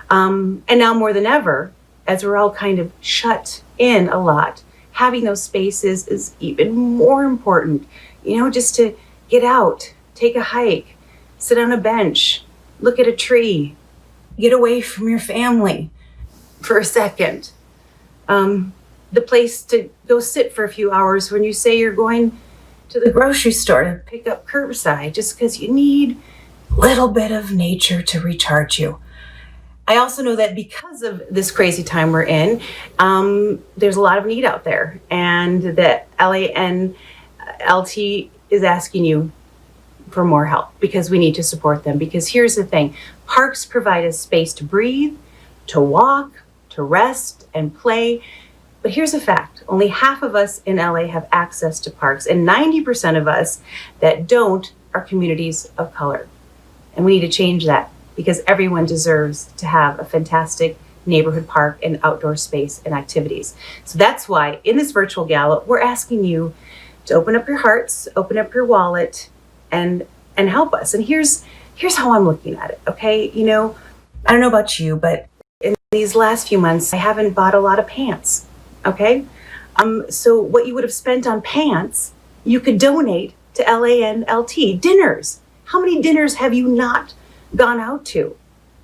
And now more than ever, as we're all kind of shut in a lot, having those spaces is even more important. Just to get out, take a hike, sit on a bench, look at a tree, get away from your family for a second. The place to go sit for a few hours when you say you're going to the grocery store to pick up curbside just because you need a little bit of nature to recharge you. I also know that because of this crazy time we're in, there's a lot of need out there, and that LANLT is asking you for more help because we need to support them. Because here's the thing, parks provide us space to breathe, to walk, to rest and play. But here's a fact, only half of us in LA have access to parks, and 90% of us that don't are communities of color. And we need to change that because everyone deserves to have a fantastic neighborhood park and outdoor space and activities. So that's why in this virtual gala, we're asking you to open up your hearts, open up your wallet, and help us. And here's how I'm looking at it, okay? I don't know about you, but these last few months, I haven't bought a lot of pants, okay? So what you would have spent on pants, you could donate to LANLT. Dinners. How many dinners have you not gone out to?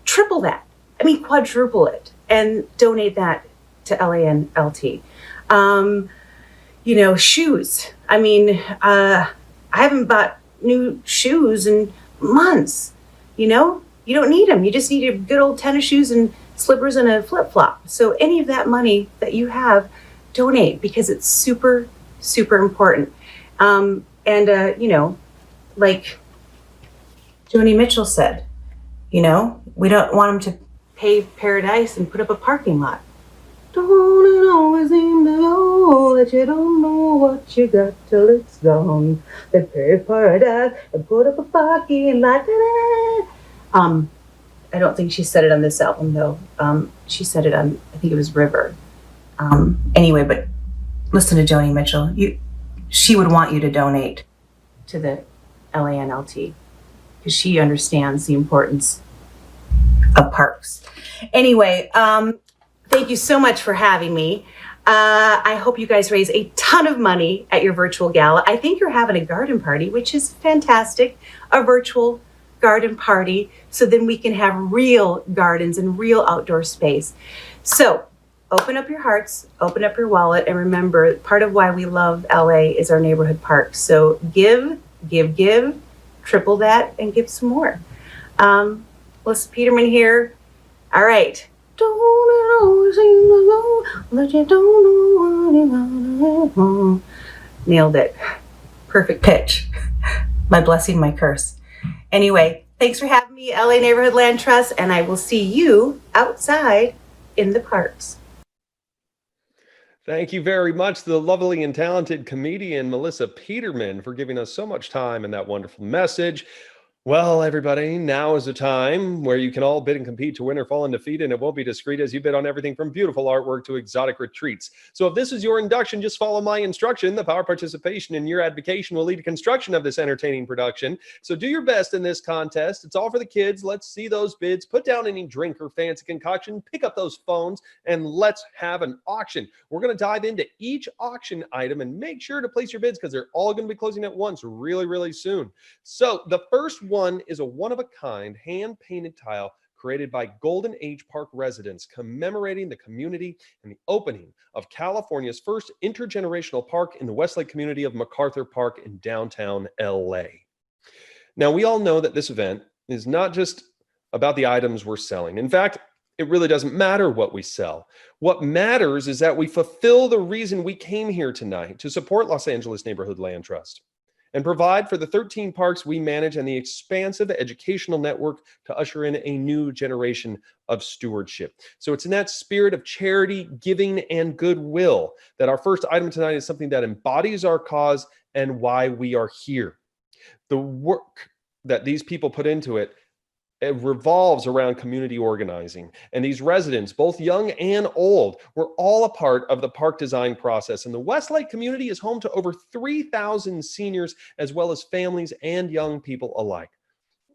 Triple that. I mean, quadruple it and donate that to LANLT. Shoes. I mean, I haven't bought new shoes in months. You don't need them. You just need your good old tennis shoes and slippers and a flip-flop. So any of that money that you have, donate, because it's super, super important. Like Joni Mitchell said, we don't want them to pay paradise and put up a parking lot. Don't it always seem to go that you don't know what you got till it's gone? They pay paradise and put up a parking lot. I don't think she said it on this album though. She said it on, I think it was River. Anyway, but listen to Joni Mitchell. She would want you to donate to the LANLT because she understands the importance of parks. Anyway, thank you so much for having me. I hope you guys raise a ton of money at your virtual gala. I think you're having a garden party, which is fantastic, a virtual garden party, so then we can have real gardens and real outdoor space. So open up your hearts, open up your wallet, and remember, part of why we love LA is our neighborhood parks. So give, triple that, and give some more. Melissa Peterman here. All right. Don't it always seem to go that you don't know what you gotta. Nailed it. Perfect pitch. My blessing, my curse. Anyway, thanks for having me, LA Neighborhood Land Trust, and I will see you outside in the parks. Thank you very much, the lovely and talented comedian Melissa Peterman, for giving us so much time and that wonderful message. Well, everybody, now is the time where you can all bid and compete to win or fall undefeated, and it won't be discreet as you bid on everything from beautiful artwork to exotic retreats. So if this is your induction, just follow my instruction. The power participation in your advocation will lead to construction of this entertaining production. So do your best in this contest. It's all for the kids. Let's see those bids. Put down any drink or fancy concoction. Pick up those phones, and let's have an auction. We're going to dive into each auction item and make sure to place your bids because they're all going to be closing at once really, really soon. So the first one is a one-of-a-kind hand-painted tile created by Golden Age Park residents commemorating the community and the opening of California's first intergenerational park in the Westlake community of MacArthur Park in downtown LA. Now, we all know that this event is not just about the items we're selling. In fact, it really doesn't matter what we sell. What matters is that we fulfill the reason we came here tonight, to support Los Angeles Neighborhood Land Trust and provide for the 13 parks we manage and the expansive educational network to usher in a new generation of stewardship. So it's in that spirit of charity, giving, and goodwill that our first item tonight is something that embodies our cause and why we are here. The work that these people put into it revolves around community organizing. And these residents, both young and old, were all a part of the park design process. And the Westlake community is home to over 3,000 seniors, as well as families and young people alike.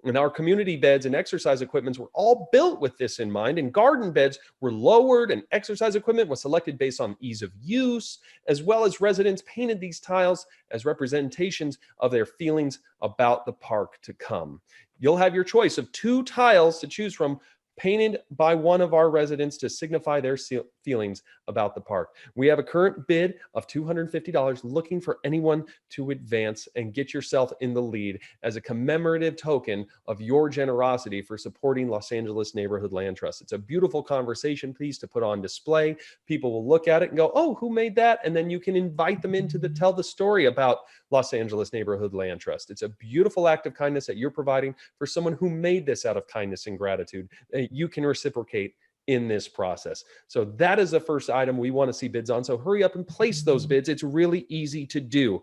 And our community beds and exercise equipments were all built with this in mind. And garden beds were lowered and exercise equipment was selected based on ease of use, as well as residents painted these tiles as representations of their feelings about the park to come. You'll have your choice of 2 tiles to choose from, painted by one of our residents to signify their feelings about the park. We have a current bid of $250, looking for anyone to advance and get yourself in the lead as a commemorative token of your generosity for supporting Los Angeles Neighborhood Land Trust. It's a beautiful conversation piece to put on display. People will look at it and go, oh, who made that? And then you can invite them in to tell the story about Los Angeles Neighborhood Land Trust. It's a beautiful act of kindness that you're providing for someone who made this out of kindness and gratitude. You can reciprocate in this process. So that is the first item we want to see bids on. So hurry up and place those bids. It's really easy to do.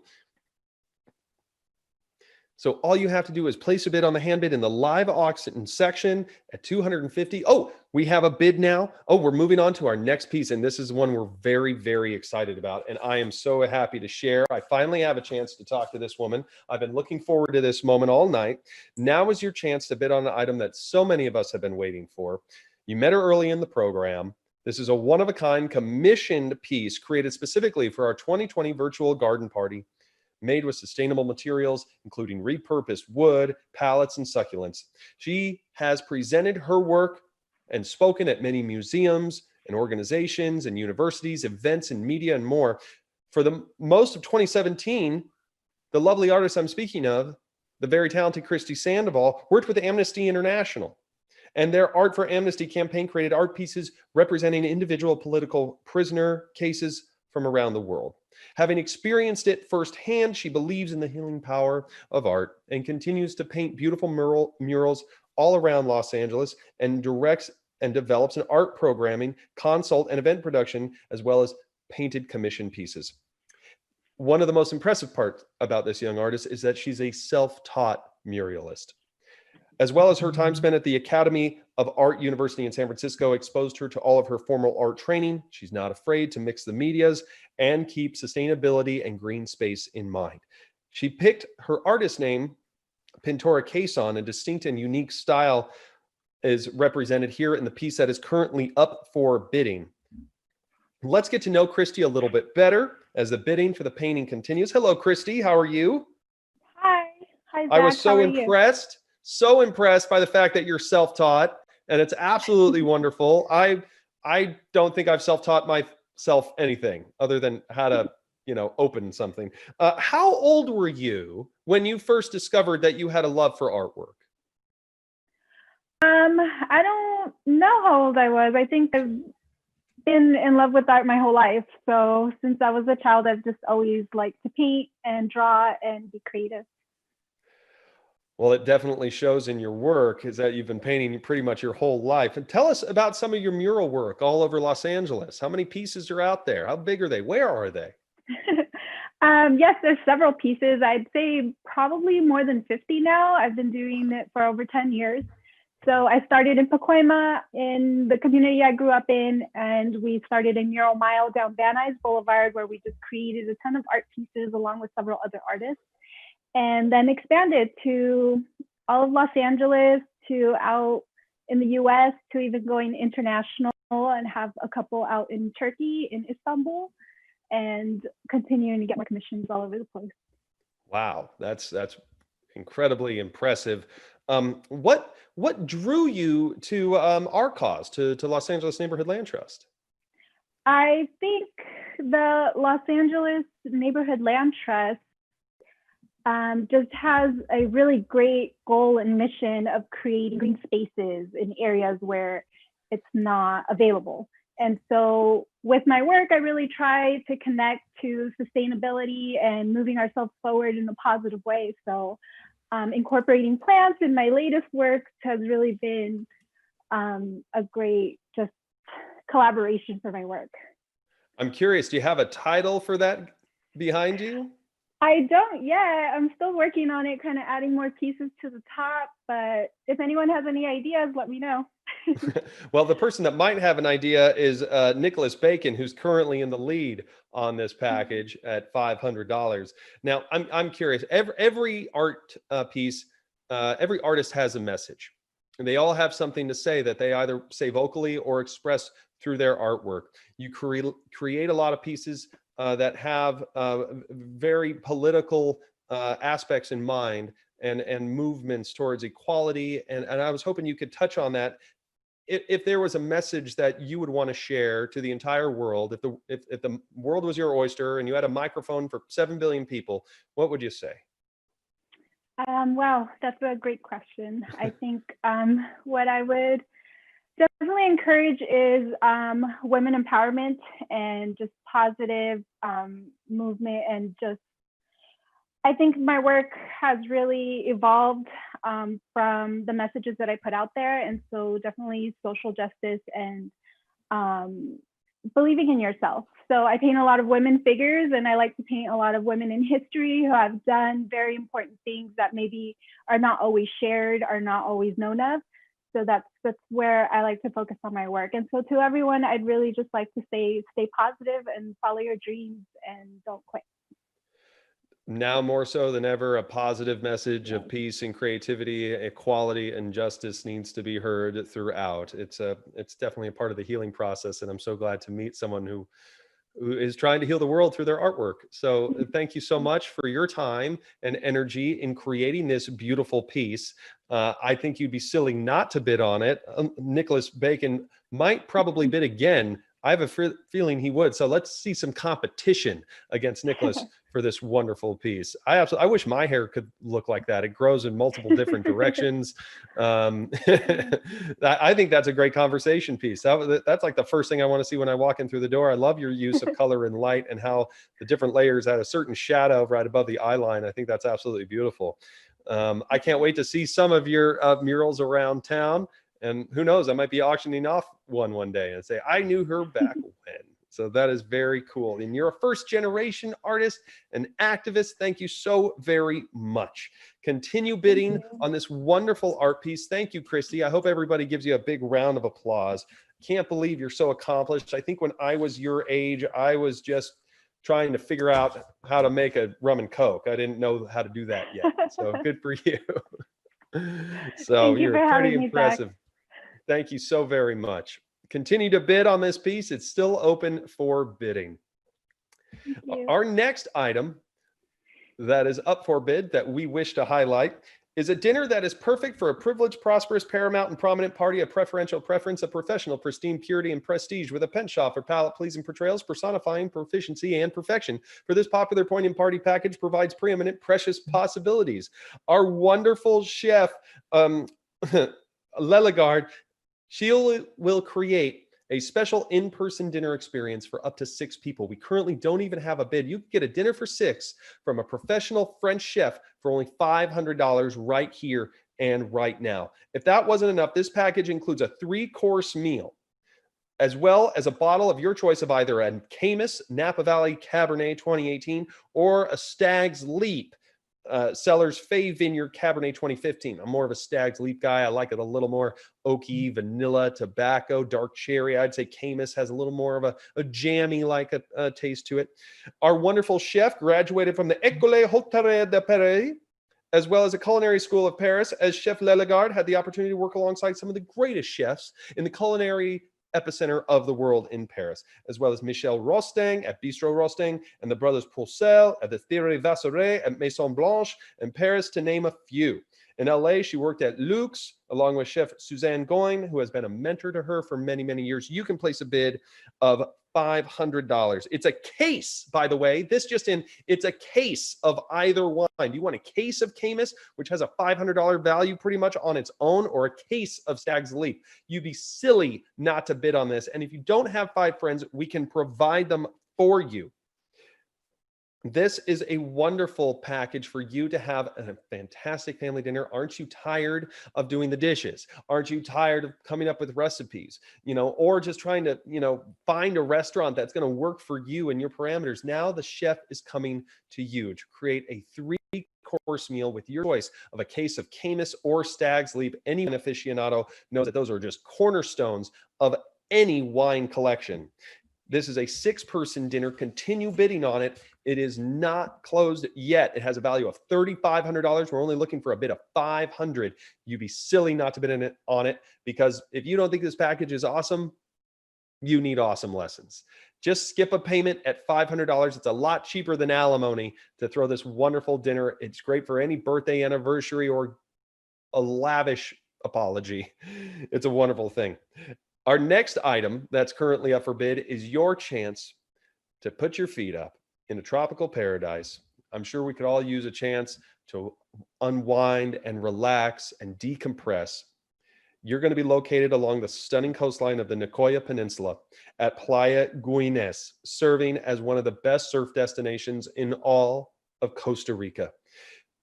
So all you have to do is place a bid on the hand bid in the live auction section at $250. Oh, we have a bid now. Oh, we're moving on to our next piece. And this is one we're very, very excited about. And I am so happy to share. I finally have a chance to talk to this woman. I've been looking forward to this moment all night. Now is your chance to bid on an item that so many of us have been waiting for. You met her early in the program. This is a one-of-a-kind commissioned piece created specifically for our 2020 virtual garden party, made with sustainable materials, including repurposed wood, pallets, and succulents. She has presented her work and spoken at many museums and organizations and universities, events and media and more. For the most of 2017, the lovely artist I'm speaking of, the very talented Christy Sandoval, worked with Amnesty International. And their Art for Amnesty campaign created art pieces representing individual political prisoner cases from around the world. Having experienced it firsthand, she believes in the healing power of art and continues to paint beautiful murals all around Los Angeles, and directs and develops an art programming, consult, and event production, as well as painted commission pieces. One of the most impressive parts about this young artist is that she's a self-taught muralist. As well as her time spent at the Academy of Art University in San Francisco exposed her to all of her formal art training. She's not afraid to mix the medias and keep sustainability and green space in mind. She picked her artist name, Pintora Quezon, a distinct and unique style is represented here in the piece that is currently up for bidding. Let's get to know Christy a little bit better as the bidding for the painting continues. Hello, Christy. How are you? Hi. Hi, Zach. I was so How are you? so impressed by the fact that you're self-taught, and it's absolutely wonderful. I don't think I've self-taught myself anything other than how to, open something. How old were you when you first discovered that you had a love for artwork? I don't know how old I was. I think I've been in love with art my whole life. So since I was a child, I've just always liked to paint and draw and be creative. Well, it definitely shows in your work is that you've been painting pretty much your whole life. And tell us about some of your mural work all over Los Angeles. How many pieces are out there? How big are they? Where are they? Yes, there's several pieces. I'd say probably more than 50 now. I've been doing it for over 10 years. So I started in Pacoima, in the community I grew up in, and we started a mural mile down Van Nuys Boulevard, where we just created a ton of art pieces along with several other artists, and then expanded to all of Los Angeles, to out in the US, to even going international and have a couple out in Turkey, in Istanbul, and continuing to get more commissions all over the place. Wow, that's incredibly impressive. What drew you to our cause, to Los Angeles Neighborhood Land Trust? I think the Los Angeles Neighborhood Land Trust just has a really great goal and mission of creating green spaces in areas where it's not available. And so with my work, I really try to connect to sustainability and moving ourselves forward in a positive way. So incorporating plants in my latest work has really been a great just collaboration for my work. I'm curious, do you have a title for that behind you? I don't yet. I'm still working on it, kind of adding more pieces to the top, but if anyone has any ideas, let me know. Well, the person that might have an idea is Nicholas Bacon, who's currently in the lead on this package at $500. Now, I'm curious. Every art piece, every artist has a message, and they all have something to say that they either say vocally or express through their artwork. You create a lot of pieces that have very political aspects in mind and movements towards equality. And I was hoping you could touch on that. If there was a message that you would want to share to the entire world, if the world was your oyster and you had a microphone for 7 billion people, what would you say? Wow, that's a great question. I think what I would definitely encourage is women empowerment and just positive movement, and just I think my work has really evolved from the messages that I put out there. And so definitely social justice and believing in yourself. So I paint a lot of women figures, and I like to paint a lot of women in history who have done very important things that maybe are not always shared, are not always known of. So that's where I like to focus on my work. And so to everyone, I'd really just like to say, stay positive and follow your dreams and don't quit. now more so than ever, a positive message of peace and creativity, equality and justice needs to be heard throughout. It's definitely a part of the healing process, and I'm so glad to meet someone who is trying to heal the world through their artwork. So thank you so much for your time and energy in creating this beautiful piece. I think you'd be silly not to bid on it. Nicholas Bacon might probably bid again. I have a feeling he would. So let's see some competition against Nicholas for this wonderful piece. I wish my hair could look like that. It grows in multiple different directions. I think that's a great conversation piece. That's like the first thing I want to see when I walk in through the door. I love your use of color and light and how the different layers add a certain shadow right above the eye line. I think that's absolutely beautiful. I can't wait to see some of your murals around town. And who knows, I might be auctioning off one day and say, I knew her back when. So that is very cool. And you're a first generation artist and activist. Thank you so very much. Continue bidding on this wonderful art piece. Thank you, Christy. I hope everybody gives you a big round of applause. Can't believe you're so accomplished. I think when I was your age, I was just trying to figure out how to make a rum and Coke. I didn't know how to do that yet. So good for you. So you're pretty impressive. Thank you so very much. Continue to bid on this piece. It's still open for bidding. Our next item that is up for bid that we wish to highlight is a dinner that is perfect for a privileged, prosperous, paramount, and prominent party, a preferential preference, a professional, pristine purity and prestige with a penchant for palate-pleasing portrayals, personifying proficiency and perfection. For this popular poignant party package provides preeminent, precious possibilities. Our wonderful chef, Leligard, she will create a special in-person dinner experience for up to 6 people. We currently don't even have a bid. You can get a dinner for 6 from a professional French chef for only $500 right here and right now. If that wasn't enough, this package includes a 3-course meal, as well as a bottle of your choice of either a Camus Napa Valley Cabernet 2018 or a Stag's Leap Cellar's Fay Vineyard Cabernet 2015. I'm more of a Stag's Leap guy. I like it a little more oaky, vanilla, tobacco, dark cherry. I'd say Camus has a little more of a jammy like a taste to it. Our wonderful chef graduated from the École Hôtellerie de Paris, as well as a culinary school of Paris. As Chef Leligard had the opportunity to work alongside some of the greatest chefs in the culinary epicenter of the world in Paris, as well as Michel Rostand at Bistro Rostand and the brothers Pourcel at the Thierry Vassouret at Maison Blanche in Paris, to name a few. In LA, she worked at Luxe along with Chef Suzanne Goin, who has been a mentor to her for many, many years. You can place a bid of $500. It's a case, by the way. It's a case of either wine. Do you want a case of Camus, which has a $500 value pretty much on its own, or a case of Stag's Leap? You'd be silly not to bid on this. And if you don't have 5 friends, we can provide them for you. This is a wonderful package for you to have a fantastic family dinner. Aren't you tired of doing the dishes? Aren't you tired of coming up with recipes, or just trying to, find a restaurant that's going to work for you and your parameters? Now the chef is coming to you to create a 3-course meal with your choice of a case of Camus or Stag's Leap. Any aficionado knows that those are just cornerstones of any wine collection. This is a 6-person dinner. Continue bidding on it. It is not closed yet. It has a value of $3,500. We're only looking for a bid of $500. You'd be silly not to bid on it, because if you don't think this package is awesome, you need awesome lessons. Just skip a payment at $500. It's a lot cheaper than alimony to throw this wonderful dinner. It's great for any birthday, anniversary, or a lavish apology. It's a wonderful thing. Our next item that's currently up for bid is your chance to put your feet up in a tropical paradise. I'm sure we could all use a chance to unwind and relax and decompress. You're going to be located along the stunning coastline of the Nicoya Peninsula at Playa Guines, serving as one of the best surf destinations in all of Costa Rica.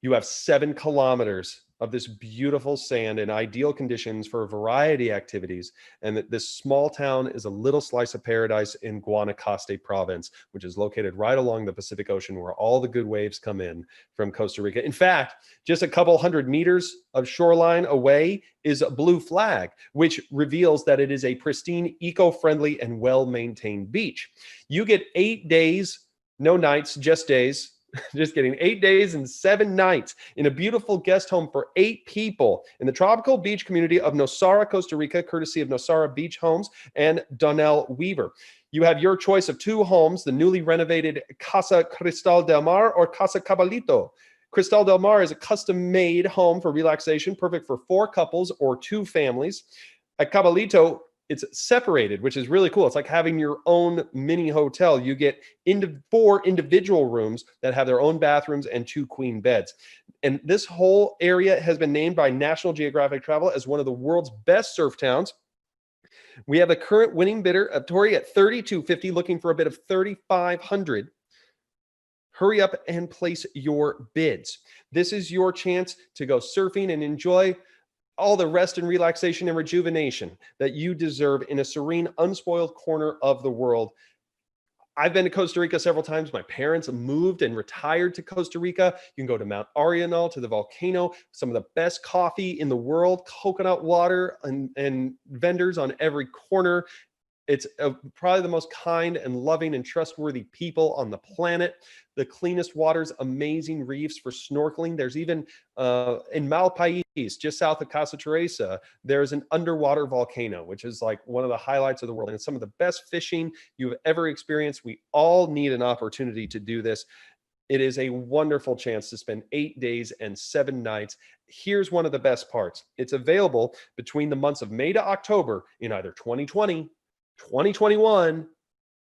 You have 7 kilometers of this beautiful sand in ideal conditions for a variety of activities, and that this small town is a little slice of paradise in Guanacaste province, which is located right along the Pacific Ocean, where all the good waves come in from Costa Rica. In fact, just a couple hundred meters of shoreline away is a blue flag, which reveals that it is a pristine, eco-friendly, and well-maintained beach. You get 8 days, no nights, just days, Just kidding. 8 days and 7 nights in a beautiful guest home for 8 people in the tropical beach community of Nosara, Costa Rica, courtesy of Nosara Beach Homes and Donnell Weaver. You have your choice of 2 homes, the newly renovated Casa Cristal del Mar or Casa Caballito. Cristal del Mar is a custom-made home for relaxation, perfect for 4 couples or 2 families. At Caballito, it's separated, which is really cool. It's like having your own mini hotel. You get 4 individual rooms that have their own bathrooms and 2 queen beds. And this whole area has been named by National Geographic Travel as one of the world's best surf towns. We have a current winning bidder, Tori, at $3,250, looking for a bid of $3,500. Hurry up and place your bids. This is your chance to go surfing and enjoy all the rest and relaxation and rejuvenation that you deserve in a serene, unspoiled corner of the world. I've been to Costa Rica several times. My parents moved and retired to Costa Rica. You can go to Mount Arenal, to the volcano, some of the best coffee in the world, coconut water, and vendors on every corner. It's probably the most kind and loving and trustworthy people on the planet. The cleanest waters, amazing reefs for snorkeling. There's even in Malpais, just south of Casa Teresa, there's an underwater volcano, which is like one of the highlights of the world. And it's some of the best fishing you've ever experienced. We all need an opportunity to do this. It is a wonderful chance to spend 8 days and 7 nights. Here's one of the best parts. It's available between the months of May to October in either 2020, 2021,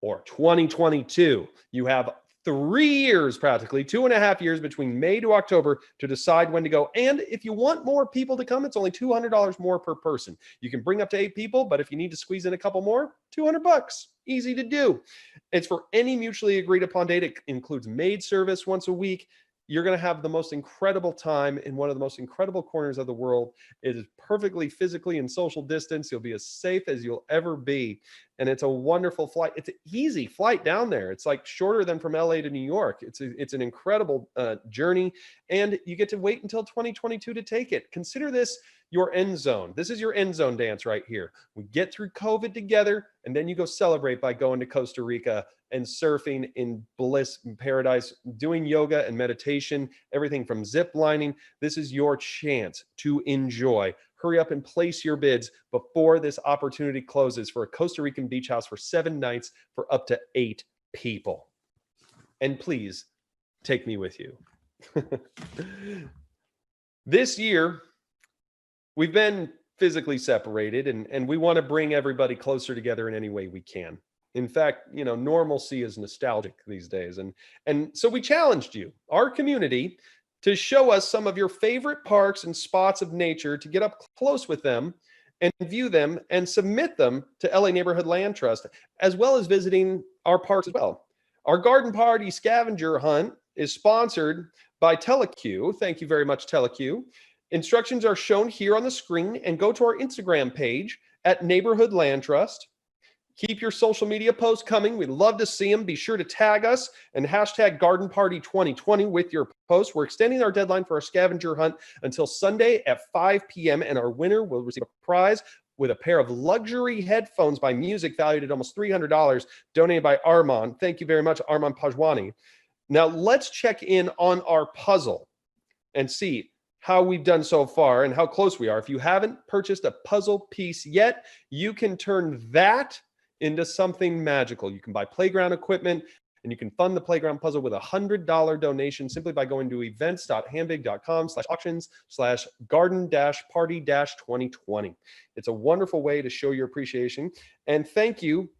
or 2022. You have 3 years, practically 2.5 years between May to October to decide when to go. And if you want more people to come, it's only $200 more per person. You can bring up to 8 people, but if you need to squeeze in a couple more, $200. Easy to do. It's for any mutually agreed upon date. It includes maid service once a week. You're going to have the most incredible time in one of the most incredible corners of the world. It is perfectly physically and social distance. You'll be as safe as you'll ever be. And it's a wonderful flight. It's an easy flight down there. It's like shorter than from LA to New York. It's an incredible journey. And you get to wait until 2022 to take it. Consider this your end zone. This is your end zone dance right here. We get through COVID together, and then you go celebrate by going to Costa Rica and surfing in bliss and paradise, doing yoga and meditation, everything from zip lining. This is your chance to enjoy. Hurry up and place your bids before this opportunity closes for a Costa Rican beach house for 7 nights for up to 8 people. And please take me with you. This year, we've been physically separated, and we want to bring everybody closer together in any way we can. In fact, normalcy is nostalgic these days. And so we challenged you, our community, to show us some of your favorite parks and spots of nature, to get up close with them and view them and submit them to LA Neighborhood Land Trust, as well as visiting our parks as well. Our garden party scavenger hunt is sponsored by TeleQ. Thank you very much, TeleQ. Instructions are shown here on the screen, and go to our Instagram page at Neighborhood Land Trust. Keep your social media posts coming. We'd love to see them. Be sure to tag us and hashtag Garden Party 2020 with your posts. We're extending our deadline for our scavenger hunt until Sunday at 5 p.m. and our winner will receive a prize with a pair of luxury headphones by Music valued at almost $300, donated by Armand. Thank you very much, Armand Pajwani. Now let's check in on our puzzle and see how we've done so far and how close we are. If you haven't purchased a puzzle piece yet, you can turn that into something magical. You can buy playground equipment, and you can fund the playground puzzle with a $100 donation simply by going to events.handbig.com/auctions/garden-party-2020. It's a wonderful way to show your appreciation. And thank you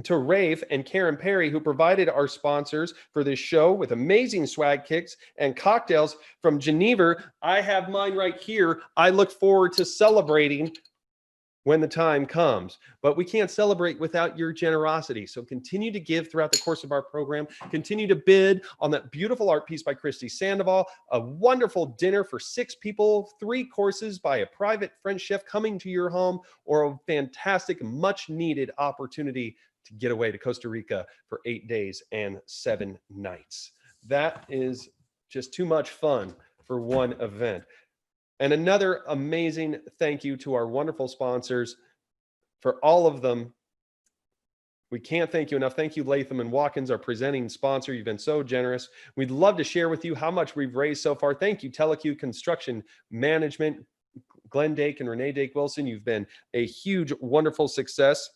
to Rafe and Karen Perry, who provided our sponsors for this show with amazing swag kicks and cocktails from Geneva. I have mine right here. I look forward to celebrating when the time comes, but we can't celebrate without your generosity. So continue to give throughout the course of our program. Continue to bid on that beautiful art piece by Christy Sandoval, a wonderful dinner for 6 people, 3 courses by a private French chef coming to your home, or a fantastic, much needed opportunity to get away to Costa Rica for 8 days and 7 nights. That is just too much fun for one event. And another amazing thank you to our wonderful sponsors. For all of them, We can't thank you enough. Thank you, Latham and Watkins, our presenting sponsor. You've been so generous. We'd love to share with you how much we've raised so far. Thank you, Teleq Construction Management, Glenn Dake and Renee Dake Wilson. You've been a huge, wonderful success.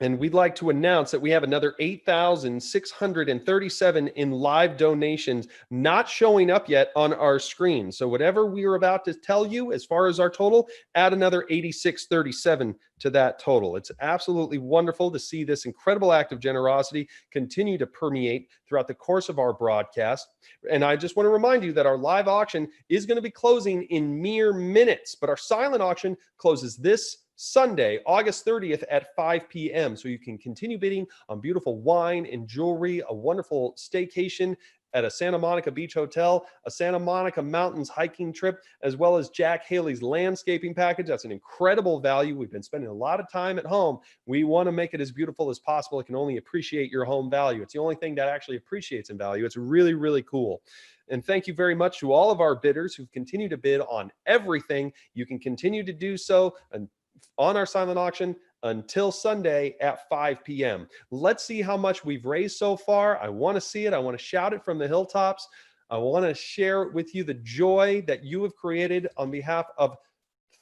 And we'd like to announce that we have another 8,637 in live donations not showing up yet on our screen. So whatever we are about to tell you as far as our total, add another 8,637 to that total. It's absolutely wonderful to see this incredible act of generosity continue to permeate throughout the course of our broadcast. And I just want to remind you that our live auction is going to be closing in mere minutes, but our silent auction closes this Sunday, August 30th at 5 p.m. So you can continue bidding on beautiful wine and jewelry, a wonderful staycation at a Santa Monica Beach hotel, a Santa Monica Mountains hiking trip, as well as Jack Haley's landscaping package. That's an incredible value. We've been spending a lot of time at home. We want to make it as beautiful as possible. It can only appreciate your home value. It's the only thing that actually appreciates in value. It's really, really cool. And thank you very much to all of our bidders who continue to bid on everything. You can continue to do so on our silent auction until Sunday at 5 p.m. Let's see how much we've raised so far. I want to see it. I want to shout it from the hilltops. I want to share with you the joy that you have created on behalf of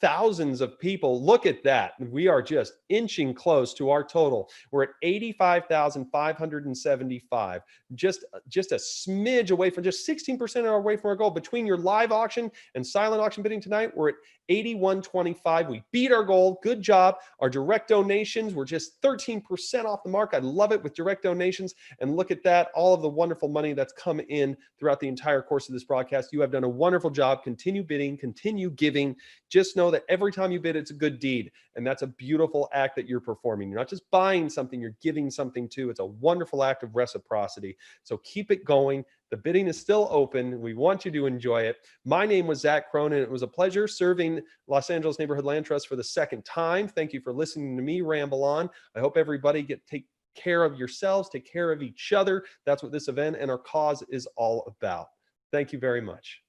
thousands of people. Look at that. We are just inching close to our total. We're at 85,575. Just a smidge away from, just 16% away from our goal. Between your live auction and silent auction bidding tonight, we're at 8125. We beat our goal. Good job. Our direct donations were just 13% off the mark. I love it with direct donations. And look at that, all of the wonderful money that's come in throughout the entire course of this broadcast. You have done a wonderful job. Continue bidding, continue giving. Just know that every time you bid, it's a good deed. And that's a beautiful act that you're performing. You're not just buying something, you're giving something too. It's a wonderful act of reciprocity. So keep it going. The bidding is still open. We want you to enjoy it. My name was Zach Cronin. It was a pleasure serving Los Angeles Neighborhood Land Trust for the second time. Thank you for listening to me ramble on. I hope everybody take care of yourselves, take care of each other. That's what this event and our cause is all about. Thank you very much.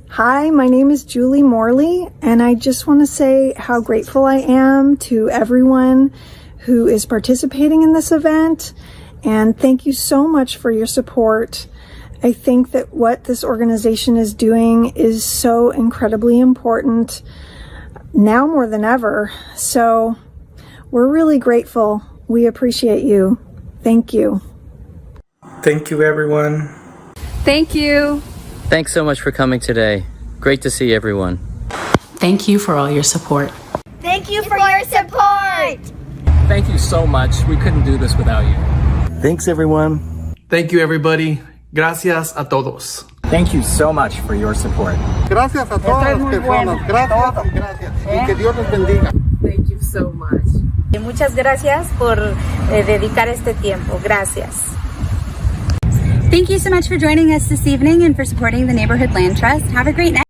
Hi, my name is Julie Morley, and I just want to say how grateful I am to everyone who is participating in this event, and thank you so much for your support. I think that what this organization is doing is so incredibly important now more than ever. So we're really grateful. We appreciate you. Thank you. Thank you, everyone. Thank you. Thanks so much for coming today. Great to see everyone. Thank you for all your support. Thank you for your support. Thank you so much. We couldn't do this without you. Thanks, everyone. Thank you, everybody. Gracias a todos. Thank you so much for your support. Gracias a todas las personas. Gracias y gracias. Y que Dios los bendiga. Thank you so much. Muchas gracias por dedicar este tiempo. Gracias. Thank you so much for joining us this evening and for supporting the Neighborhood Land Trust. Have a great night.